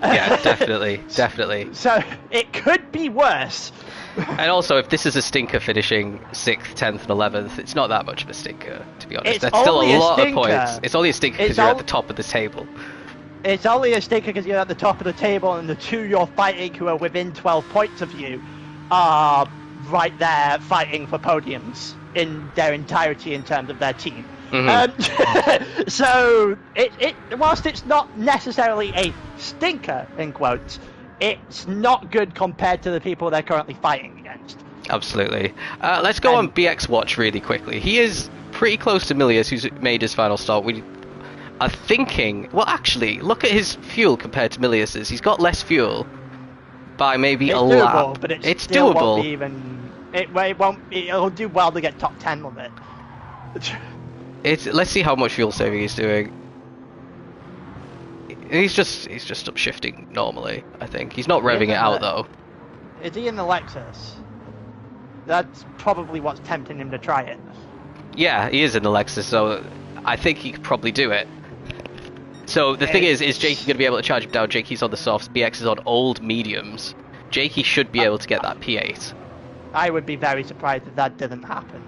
Yeah, definitely. So it could be worse. And also, if this is a stinker finishing 6th, 10th, and 11th, it's not that much of a stinker, to be honest. That's still a lot of points. It's only a stinker because you're at the top of the table. It's only a stinker because you're at the top of the table, and the two you're fighting who are within 12 points of you are right there fighting for podiums in their entirety in terms of their team. Mm-hmm. So, whilst it's not necessarily a stinker, in quotes, it's not good compared to the people they're currently fighting against. Absolutely. Let's go on BX Watch really quickly. He is pretty close to Milius, who's made his final start. We are thinking... Well, actually, look at his fuel compared to Milius's. He's got less fuel by maybe a lap. But it's doable. Won't be even, it'll do well to get top 10 with it. Let's see how much fuel saving he's doing. He's just upshifting normally, I think. He's not revving it out though. Is he in the Lexus? That's probably what's tempting him to try it. Yeah, he is in the Lexus, so I think he could probably do it. So the thing is Jakey going to be able to charge him down? Jakey's on the softs, BX is on old mediums. Jakey should be able to get that P8. I would be very surprised if that didn't happen.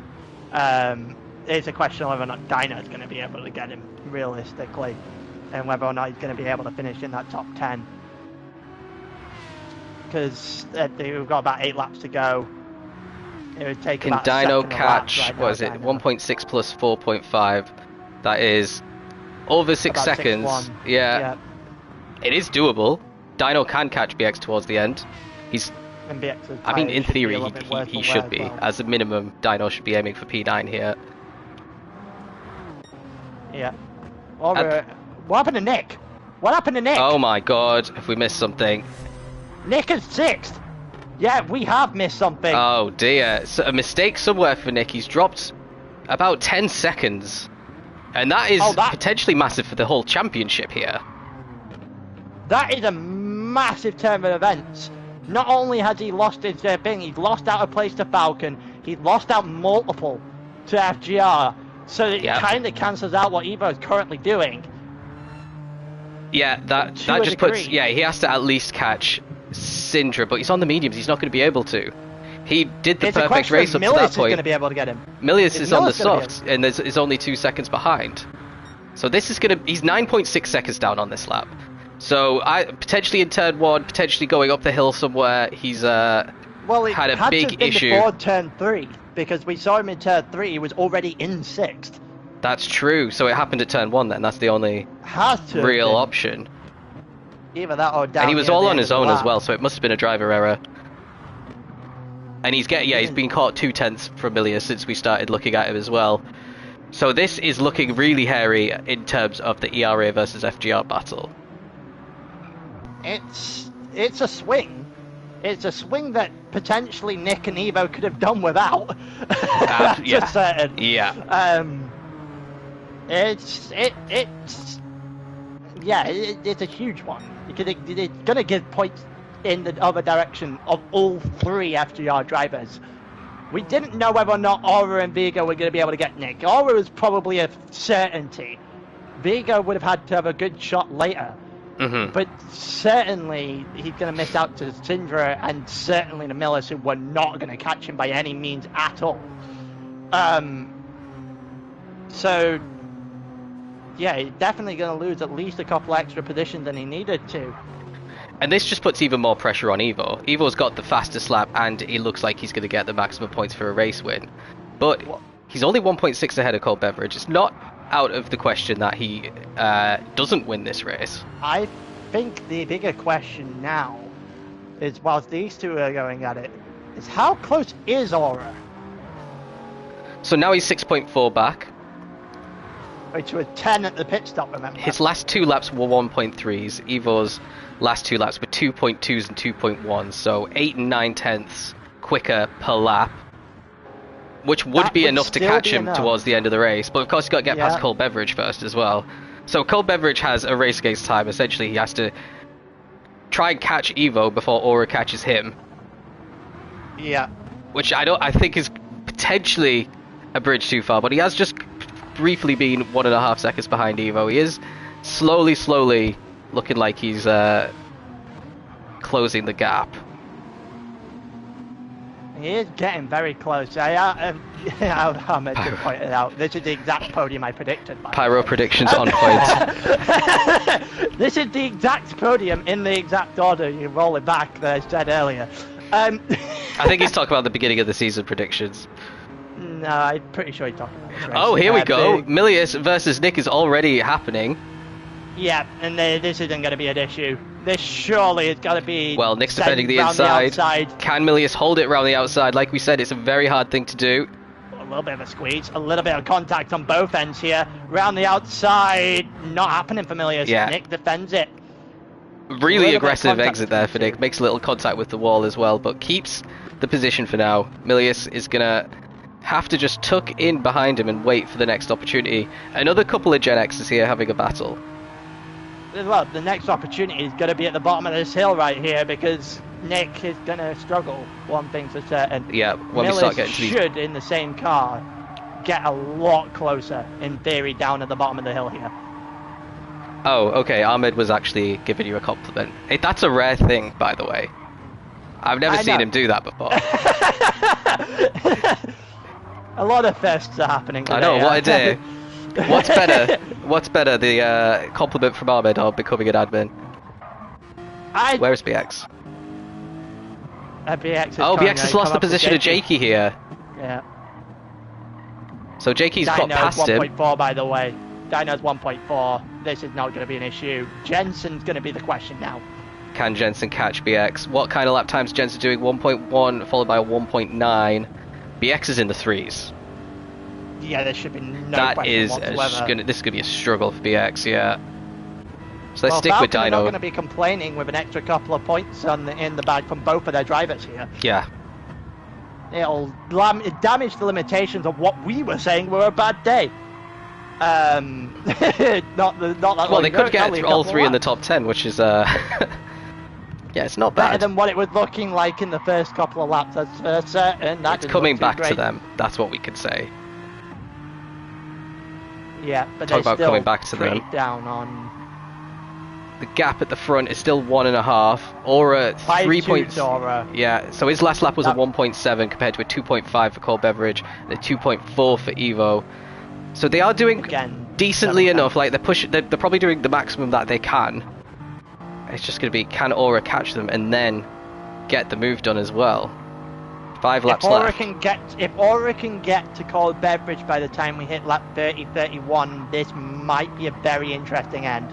It's a question of whether or not Dino is going to be able to get him realistically, and whether or not he's going to be able to finish in that top 10. Because we've got about 8 laps to go. It would take Can about Dino catch, right what is it, 1.6 plus 4.5? That is over 6 seconds. 6-1. Yeah. It is doable. Dino can catch BX towards the end. I mean, in theory, he should be. Well. As a minimum, Dino should be aiming for P9 here. Yeah. What happened to Nick? What happened to Nick? Oh my god, have we missed something? Nick is 6th! Yeah, we have missed something. Oh dear. So a mistake somewhere for Nick. He's dropped about 10 seconds. And that is potentially massive for the whole championship here. That is a massive turn of events. Not only has he lost his thing, he's lost out a place to Falcon, he's lost out multiple to FGR. So it kind of cancels out what Evo is currently doing. Yeah, that just puts... Yeah, he has to at least catch Syndra, but he's on the mediums, he's not going to be able to. He did the perfect race up to that point. Is point. going to be able to get him. Milius is on the soft, and is only 2 seconds behind. So this is he's 9.6 seconds down on this lap. So potentially in turn 1, potentially going up the hill somewhere. He's had a big issue. Before turn 3, because we saw him in turn 3. He was already in 6th. That's true. So it happened at turn 1 then. That's the only real option. Either that or down. And he was all on his own as well, so it must have been a driver error. And he's been caught 2/10 from Milius since we started looking at him as well. So this is looking really hairy in terms of the ERA versus FGR battle. It's a swing. It's a swing that potentially Nick and Evo could have done without. Just certain. Yeah. It's a huge one. It's gonna give points in the other direction of all 3 FGR drivers. We didn't know whether or not Aura and Vigo were going to be able to get Nick. Aura was probably a certainty. Vigo would have had to have a good shot later. But certainly he's going to miss out to Syndra and certainly the Millers, who were not going to catch him by any means at all. So, yeah, he's definitely going to lose at least a couple extra positions than he needed to. And this just puts even more pressure on Evo. Evo's got the fastest lap, and he looks like he's going to get the maximum points for a race win. But he's only 1.6 ahead of Cold Beverage. It's not out of the question that he doesn't win this race. I think the bigger question now is, whilst these two are going at it, is how close is Aura? So now he's 6.4 back. Which was 10 at the pit stop, remember? His last 2 laps were 1.3s. Evo's last 2 laps were 2.2s and 2.1s, so 8 and 9 tenths quicker per lap, which would be enough to catch him towards the end of the race. But of course, you've got to get past Cold Beverage first as well. So Cold Beverage has a race against time. Essentially, he has to try and catch Evo before Aura catches him. Yeah. Which I think is potentially a bridge too far, but he has just briefly been 1.5 seconds behind Evo. He is slowly looking like he's closing the gap. He is getting very close. I meant to point it out. This is the exact podium I predicted. Pyro predictions on point. This is the exact podium in the exact order you roll it back that I said earlier. I think he's talking about the beginning of the season predictions. No, I'm pretty sure he's talking about this race. Oh, here we go. Milius versus Nick is already happening. Yeah, and this isn't going to be an issue. This surely is going to be... Well, Nick's defending the inside. Can Milius hold it around the outside? Like we said, it's a very hard thing to do. A little bit of a squeeze, a little bit of contact on both ends here. Round the outside, not happening for Milius. Yeah. Nick defends it. Really aggressive exit there for Nick. Makes a little contact with the wall as well, but keeps the position for now. Milius is going to have to just tuck in behind him and wait for the next opportunity. Another couple of Gen X's here having a battle. Well, the next opportunity is going to be at the bottom of this hill right here, because Nick is going to struggle. One thing's for certain. Yeah, when we start getting to these... should, in the same car, get a lot closer, in theory, down at the bottom of the hill here. Oh, okay. Ahmed was actually giving you a compliment. Hey, that's a rare thing, by the way. I've never seen him do that before. A lot of firsts are happening today. I know, what a day. What's better? What's better, the compliment from Ahmed or becoming an admin? Where's BX? BX has lost the position of Jakey here. Yeah. So Jakey's got past him. 1.4, by the way. Dino's 1.4. This is not going to be an issue. Jensen's going to be the question now. Can Jensen catch BX? What kind of lap times Jensen doing? 1.1 followed by 1.9. BX is in the 3s. Yeah, there should be no question whatsoever. This is going to be a struggle for BX, yeah. So let's stick with Dino. They're not going to be complaining with an extra couple of points in the bag from both of their drivers here. Yeah. It'll damage the limitations of what we were saying were a bad day. Not that well, they could get all 3 in the top 10, which is yeah, it's not bad. Better than what it was looking like in the first couple of laps, that's for certain. It's coming back to them. That's what we could say. Yeah, but talk about still coming back to them. Down on. the gap at the front is still 1.5. Aura 3 points. Aura. Yeah, so his last lap was a 1.7 compared to a 2.5 for Cold Beverage and a 2.4 for Evo. So they are doing decently enough. Like they're probably doing the maximum that they can. It's just going to be, can Aura catch them and then get the move done as well? 5 laps left. If Aura can get to Cold Beverage by the time we hit lap 30, 31, this might be a very interesting end.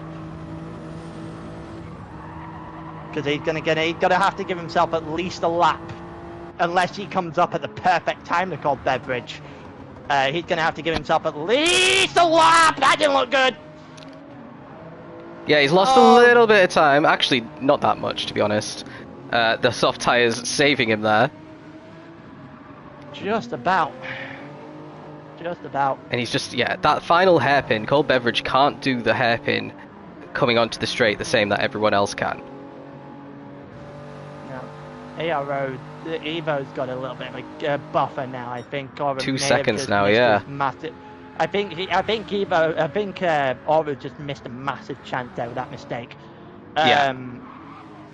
Because he's gonna have to give himself at least a lap, unless he comes up at the perfect time to Cold Beverage. He's gonna have to give himself at least a lap. That didn't look good. Yeah, he's lost a little bit of time. Actually, not that much, to be honest. The soft tires saving him there. Just about. And he's just, yeah, that final hairpin. Cold Beverage can't do the hairpin coming onto the straight the same that everyone else can. Aero, Evo's got a little bit of a buffer now, I think. 2 seconds now, yeah. I think Aura just missed a massive chance there with that mistake.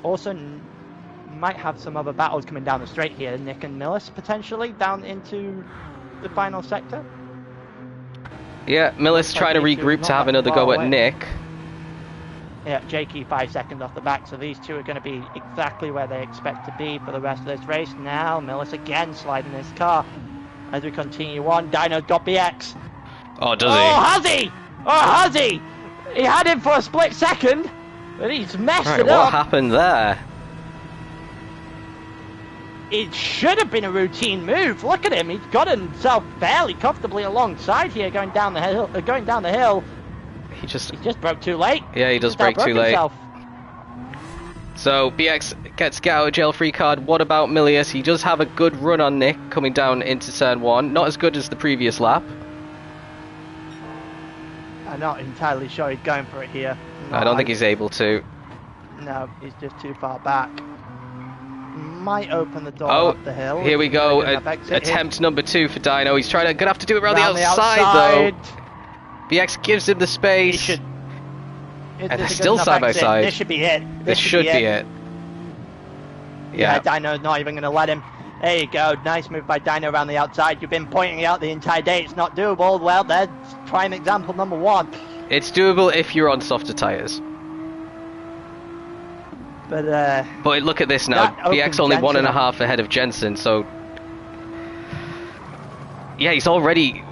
Also, might have some other battles coming down the straight here. Nick and Millis potentially down into the final sector. Yeah, Millis trying to regroup to have another go at Nick. Yeah, Jakey 5 seconds off the back, so these two are going to be exactly where they expect to be for the rest of this race. Now, Millis again sliding his car as we continue on. Dino's got BX. Oh, does he? Has he? He had him for a split second, but he's messed it up. What happened there? It should have been a routine move. Look at him. He's got himself fairly comfortably alongside here, going down the hill. He just broke too late. Yeah, he does break too late. So BX gets get out of jail free card. What about Milius? He does have a good run on Nick coming down into turn 1. Not as good as the previous lap. I'm not entirely sure he's going for it here. No, I don't think he's able to. No, he's just too far back. Might open the door up the hill. Here we go. Attempt number 2 for Dino. He's gonna have to do it around the outside though. BX gives him the space. And they're still side by side. This should be it. This should be it. Yeah, Dino's not even going to let him. There you go. Nice move by Dino around the outside. You've been pointing out the entire day it's not doable. Well, there's prime example number 1. It's doable if you're on softer tyres. But look at this now. BX only 1.5 ahead of Jensen, so... Yeah, he's already,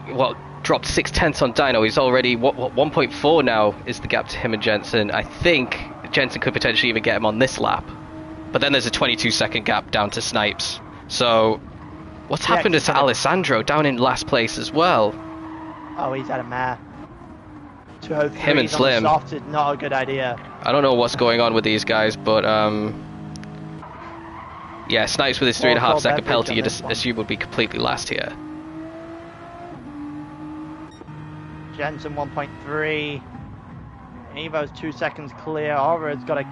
dropped 0.6 on Dino. He's already 1.4 now is the gap to him and Jensen. I think Jensen could potentially even get him on this lap. But then there's a 22-second gap down to Snipes. So what's happened to Alessandro down in last place as well? Oh, he's had a mare. 203 him and Slim. Soft is not a good idea. I don't know what's going on with these guys, but yeah, Snipes with his 3.5 second penalty you'd assume would be completely last here. Jensen 1.3. Evo's 2 seconds clear. Aura's got to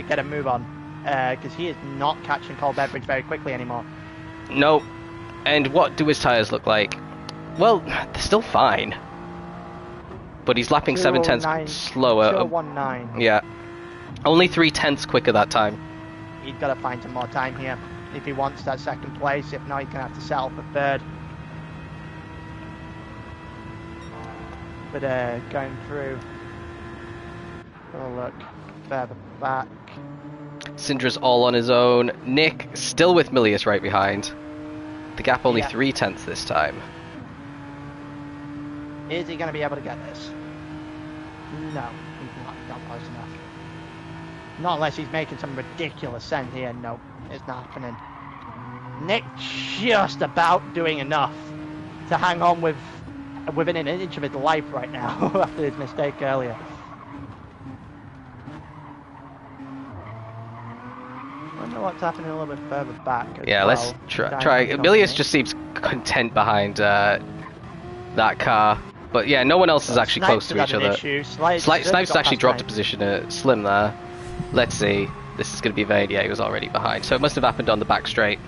get a move on because he is not catching Cold Beverage very quickly anymore. No. And what do his tyres look like? Well, they're still fine. But he's lapping 7/10 slower. 2:19. Yeah. Only 3/10 quicker that time. He's got to find some more time here if he wants that second place. If not, he's going to have to settle for third. But going through, oh look, further back. Syndra's all on his own. Nick still with Milius right behind. The gap only 0.3 this time. Is he going to be able to get this? No, he's not close enough. Not unless he's making some ridiculous sense here. Nope, it's not happening. Nick just about doing enough to hang on within an inch of his life right now after his mistake earlier. I wonder what's happening a little bit further back. Yeah, let's try. Milius just seems content behind that car. But yeah, no one else is actually close to each other. Snipes actually dropped a position at Slim there. Let's see. This is going to be Vade. Yeah, he was already behind. So it must have happened on the back straight.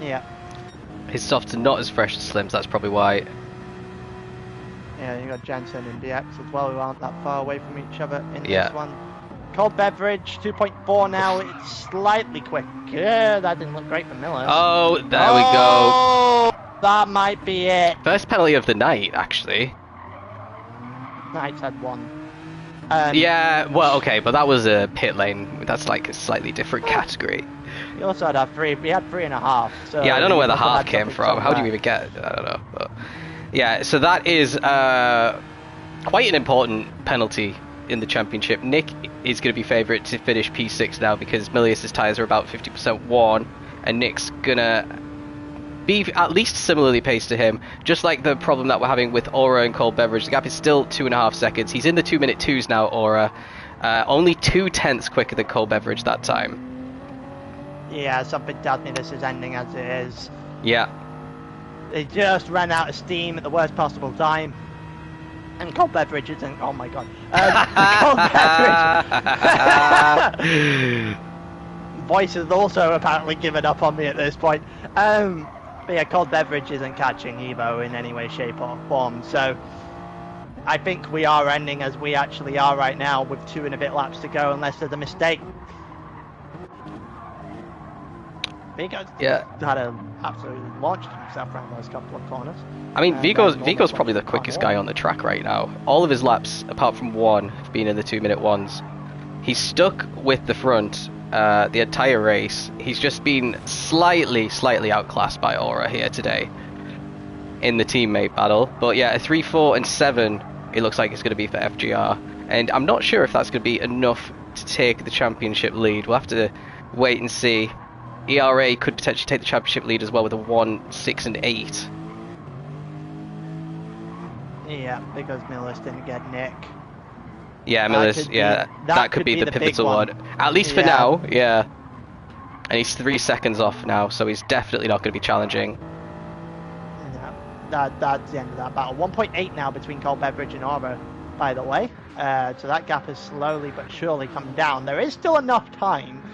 Yeah. His softs are not as fresh as Slim's, that's probably why. Yeah, you got Jensen and DX as well, who aren't that far away from each other in Yeah. this one. Cold Beverage, 2.4 now. It's slightly quick. Yeah, that didn't look great for Miller. Oh, there we go. Oh, that might be it. First penalty of the night, actually. Knights had one. Yeah, well, okay, but that was a pit lane. That's like a slightly different category. He also had three. He had 3.5. So yeah, I don't know where the must have half had came something from. How do you somewhere. even get it? I don't know. But yeah, so that is quite an important penalty in the championship. Nick is going to be favourite to finish P6 now because Milius's tyres are about 50% worn, and Nick's going to be at least similarly paced to him. Just like the problem that we're having with Aura and Cold Beverage, the gap is still 2.5 seconds. He's in the 2-minute 2s now, Aura. Only 0.2 quicker than Cold Beverage that time. Yeah, something tells me this is ending as it is. Yeah. They just ran out of steam at the worst possible time. And Cold Beverage isn't. Oh my god. Cold Beverage. Voice has also apparently given up on me at this point. But yeah, Cold Beverage isn't catching Evo in any way, shape, or form. So I think we are ending as we actually are right now with 2 and a bit laps to go, unless there's a mistake. Vigo's had absolutely launched himself around those couple of corners. I mean, Vigo's probably the quickest guy on the track right now. All of his laps, apart from one, have been in the 2-minute ones. He's stuck with the front the entire race. He's just been slightly outclassed by Aura here today in the teammate battle. But yeah, a 3, 4, and 7 it looks like it's going to be for FGR. And I'm not sure if that's going to be enough to take the championship lead. We'll have to wait and see. ERA could potentially take the championship lead as well with a 1, 6, and 8. Yeah, because Millis didn't get Nick. Yeah, Millis, that could be the pivotal one. At least for now, yeah. And he's 3 seconds off now, so he's definitely not going to be challenging. Yeah, that's the end of that battle. 1.8 now between Cold Beverage and Aura, by the way. So that gap is slowly but surely come down. There is still enough time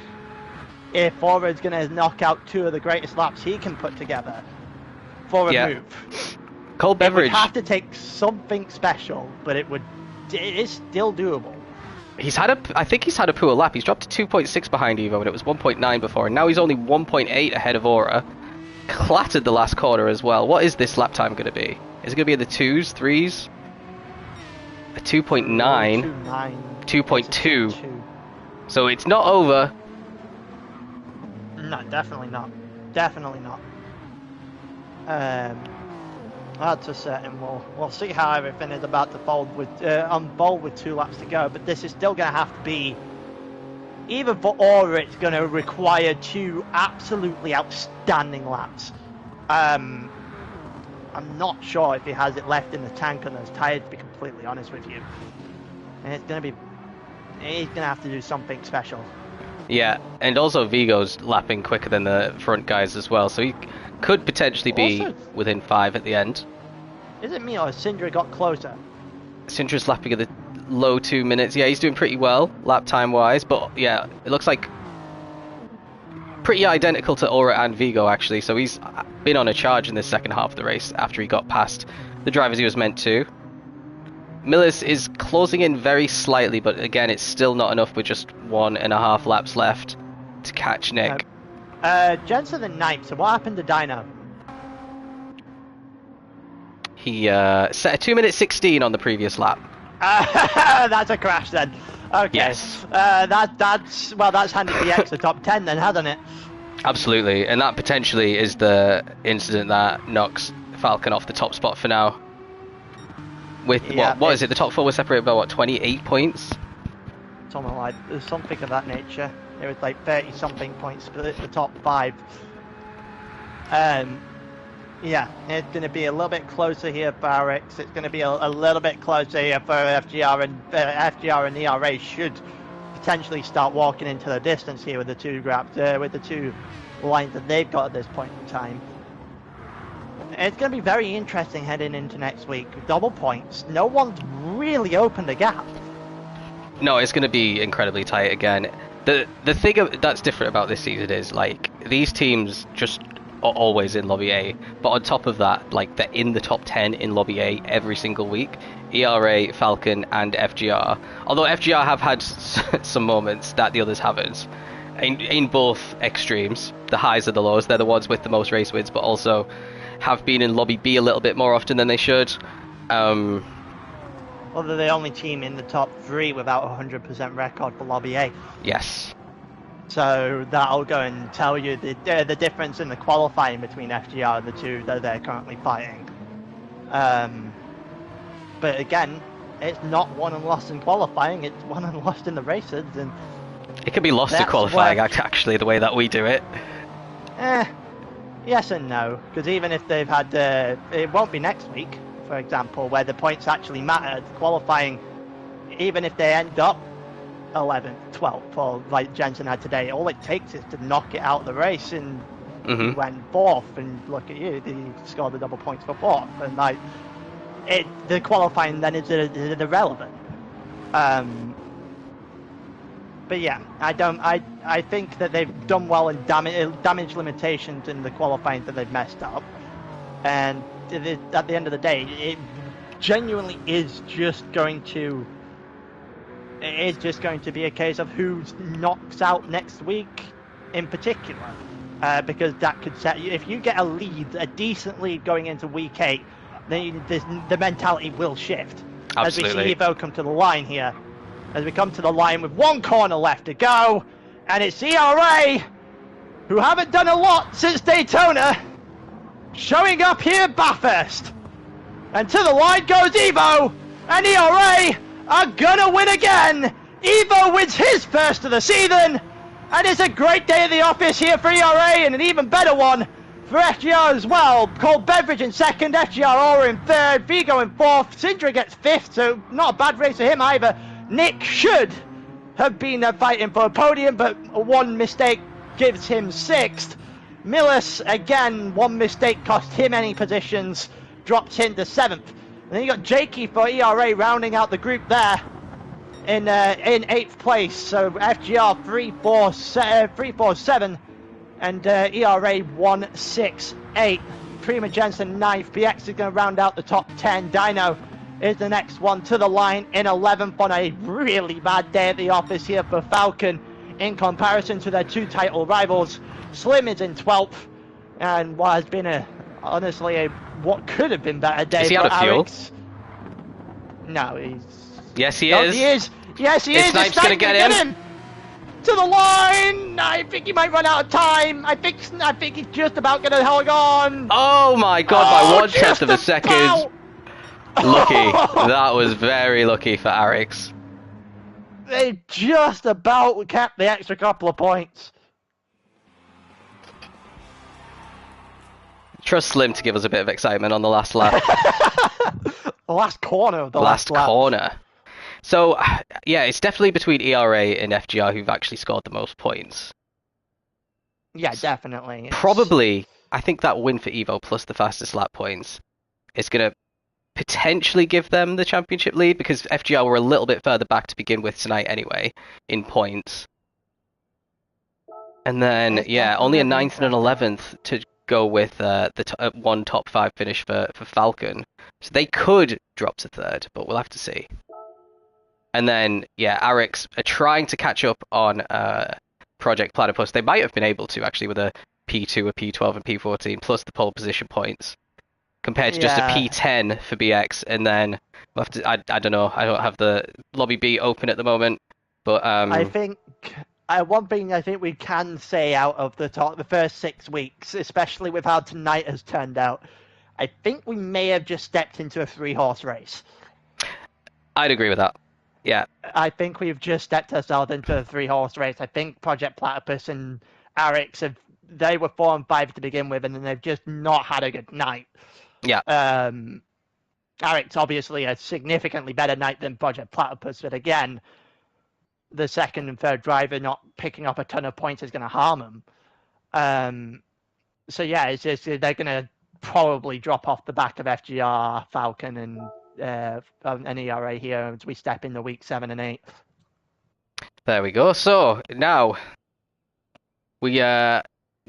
if Aura is going to knock out 2 of the greatest laps he can put together for a move. Cold Beverage. It would have to take something special, but it is still doable. I think he's had a poor lap. He's dropped to 2.6 behind Evo, and it was 1.9 before, and now he's only 1.8 ahead of Aura. Clattered the last corner as well. What is this lap time going to be? Is it going to be in the 2s, 3s? A 2.9. 2.2. So it's not over. No, definitely not. Definitely not. That's a certain. We'll see how everything is about to unfold with 2 laps to go. But this is still going to have to be, even for Aura, it's going to require 2 absolutely outstanding laps. I'm not sure if he has it left in the tank on those tyres, to be completely honest with you. And he's going to have to do something special. Yeah, and also Vigo's lapping quicker than the front guys as well, so he could potentially be within 5 at the end. Is it me or has Syndra got closer? Syndra's lapping at the low 2 minutes. Yeah, he's doing pretty well, lap time wise, but yeah, it looks like pretty identical to Aura and Vigo actually, so he's been on a charge in the second half of the race after he got past the drivers he was meant to. Millis is closing in very slightly, but again, it's still not enough with just 1.5 laps left to catch Nick. Jensen and Knight, so what happened to Dino? He set a 2-minute 16 on the previous lap. That's a crash then. Okay. Yes. That's handed the X the top 10 then, hasn't it? Absolutely, and that potentially is the incident that knocks Falcon off the top spot for now. With what is it? The top 4 was separated by 28 points? Something of that nature. It was like 30 something points split the top 5. Yeah, it's going to be a little bit closer here for RX. It's going to be a little bit closer here for FGR, and ERA should potentially start walking into the distance here with the 2 lines that they've got at this point in time. It's going to be very interesting heading into next week. Double points. No one's really opened a gap. No, it's going to be incredibly tight again. The thing that's different about this season is, like, these teams just are always in Lobby A. But on top of that, like, they're in the top 10 in Lobby A every single week. ERA, Falcon, and FGR. Although FGR have had some moments that the others haven't. In both extremes, the highs and the lows, they're the ones with the most race wins, but also have been in Lobby B a little bit more often than they should. Well, they're the only team in the top 3 without a 100% record for Lobby A. Yes. So that'll go and tell you the difference in the qualifying between FGR and the two that they're currently fighting. But again, it's not won and lost in qualifying, it's won and lost in the races. And it can be lost in qualifying, actually, the way that we do it. Yes and no, because even if they've had... it won't be next week, for example, where the points actually matter. Qualifying, even if they end up 11th, 12th, or like Jensen had today, all it takes is to knock it out of the race, and you went 4th, and look at you, you scored the double points for 4th, and like, the qualifying then is irrelevant. But yeah, I think that they've done well in damage limitations in the qualifying that they've messed up, and at the end of the day, it genuinely is just going to be a case of who knocks out next week in particular, because that could set you, if you get a decent lead going into week 8, then the mentality will shift. Absolutely. As we see Evo come to the line here. As we come to the line with 1 corner left to go, and it's ERA, who haven't done a lot since Daytona, showing up here at Bathurst. And to the line goes Evo, and ERA are gonna win again. Evo wins his first of the season, and it's a great day at the office here for ERA, and an even better one for FGR as well. Cole Beveridge in second, FGR Aura in third, Vigo in fourth, Sindra gets fifth, so not a bad race for him either. Nick should have been fighting for a podium, but one mistake gives him 6th. Millis, again, one mistake cost him any positions, drops him to 7th. And then you got Jakey for ERA rounding out the group there in 8th place. So FGR 3-4-7 and ERA 1-6-8. Prima Jensen 9th. PX is going to round out the top 10. Dino is the next one to the line in 11th on a really bad day at the office here for Falcon in comparison to their 2 title rivals. Slim is in 12th, and what has been honestly what could have been better day for Alex. No, he's... Yes, he is. He is. Yes, he is. Snipe's going to get him. To the line. I think he might run out of time. I think he's just about going to hold on. Oh my god, by 1/10 of a second. Lucky. That was very lucky for Arix. They just about kept the extra couple of points. Trust Slim to give us a bit of excitement on the last lap. The last corner of the last lap. Corner. So, yeah, it's definitely between ERA and FGR who've actually scored the most points. Yeah, definitely. Probably, I think that win for Evo plus the fastest lap points is going to potentially give them the championship lead, because FGR were a little bit further back to begin with tonight anyway, in points. And then, yeah, only a 9th and an 11th to go with one top 5 finish for Falcon. So they could drop to 3rd, but we'll have to see. And then, yeah, Arix are trying to catch up on Project Platypus. They might have been able to, actually, with a P2, a P12, and P14, plus the pole position points, compared to just a P10 for BX. And then, we'll have to, I don't know, I don't have the Lobby B open at the moment, but... I think... one thing I think we can say out of the first 6 weeks, especially with how tonight has turned out, I think we may have just stepped into a 3-horse race. I'd agree with that. Yeah. I think we've just stepped ourselves into a 3-horse race. I think Project Platypus and Arix, they were 4 and 5 to begin with, and then they've just not had a good night. Yeah. Arix, obviously, a significantly better night than Project Platypus, but again, the second and third driver not picking up a ton of points is going to harm them. So yeah, it's just they're going to probably drop off the back of FGR, Falcon, and ERA here as we step into week 7 and 8. There we go. So now we are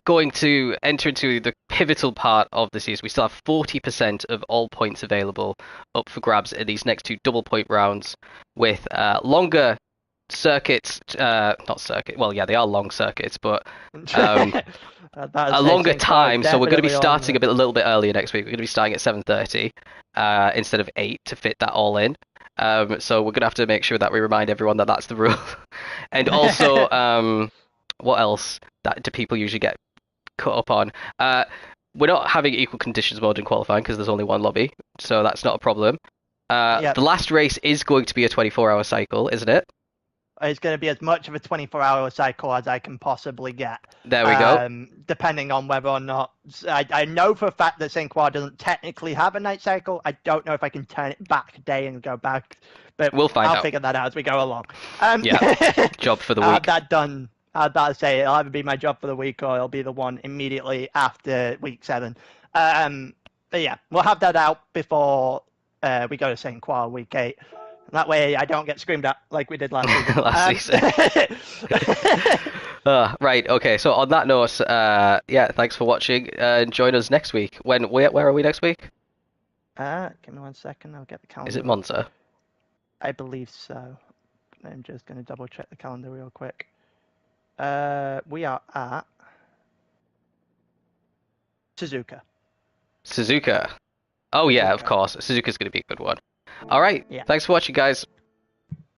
going to enter into the pivotal part of the season. We still have 40% of all points available up for grabs in these next 2 double point rounds with longer circuits, not circuit, well, yeah, they are long circuits, but a longer time. So we're going to be starting a little bit earlier next week. We're going to be starting at 7:30 instead of 8 to fit that all in. So we're going to have to make sure that we remind everyone that that's the rule. And also, what else do people usually get cut up on? We're not having equal conditions mode in qualifying because there's only one lobby, so that's not a problem. The last race is going to be a 24-hour cycle, isn't it? It's going to be as much of a 24-hour cycle as I can possibly get. There we go. Depending on whether or not... I know for a fact that St. Croix doesn't technically have a night cycle. I don't know if I can turn it back a day and go back. But I'll figure that out as we go along. Job for the week. I'll have that done. I'd about to say it'll either be my job for the week or it'll be the one immediately after week 7. But yeah, we'll have that out before we go to St. Croix week 8. That way I don't get screamed at like we did last season. Right, okay, so on that note, thanks for watching. Join us next week. Where are we next week? Give me 1 second, I'll get the calendar. Is it Monza? I believe so. I'm just going to double check the calendar real quick. We are at Suzuka. Oh yeah, of course. Suzuka's going to be a good one. All right. Yeah. Thanks for watching, guys.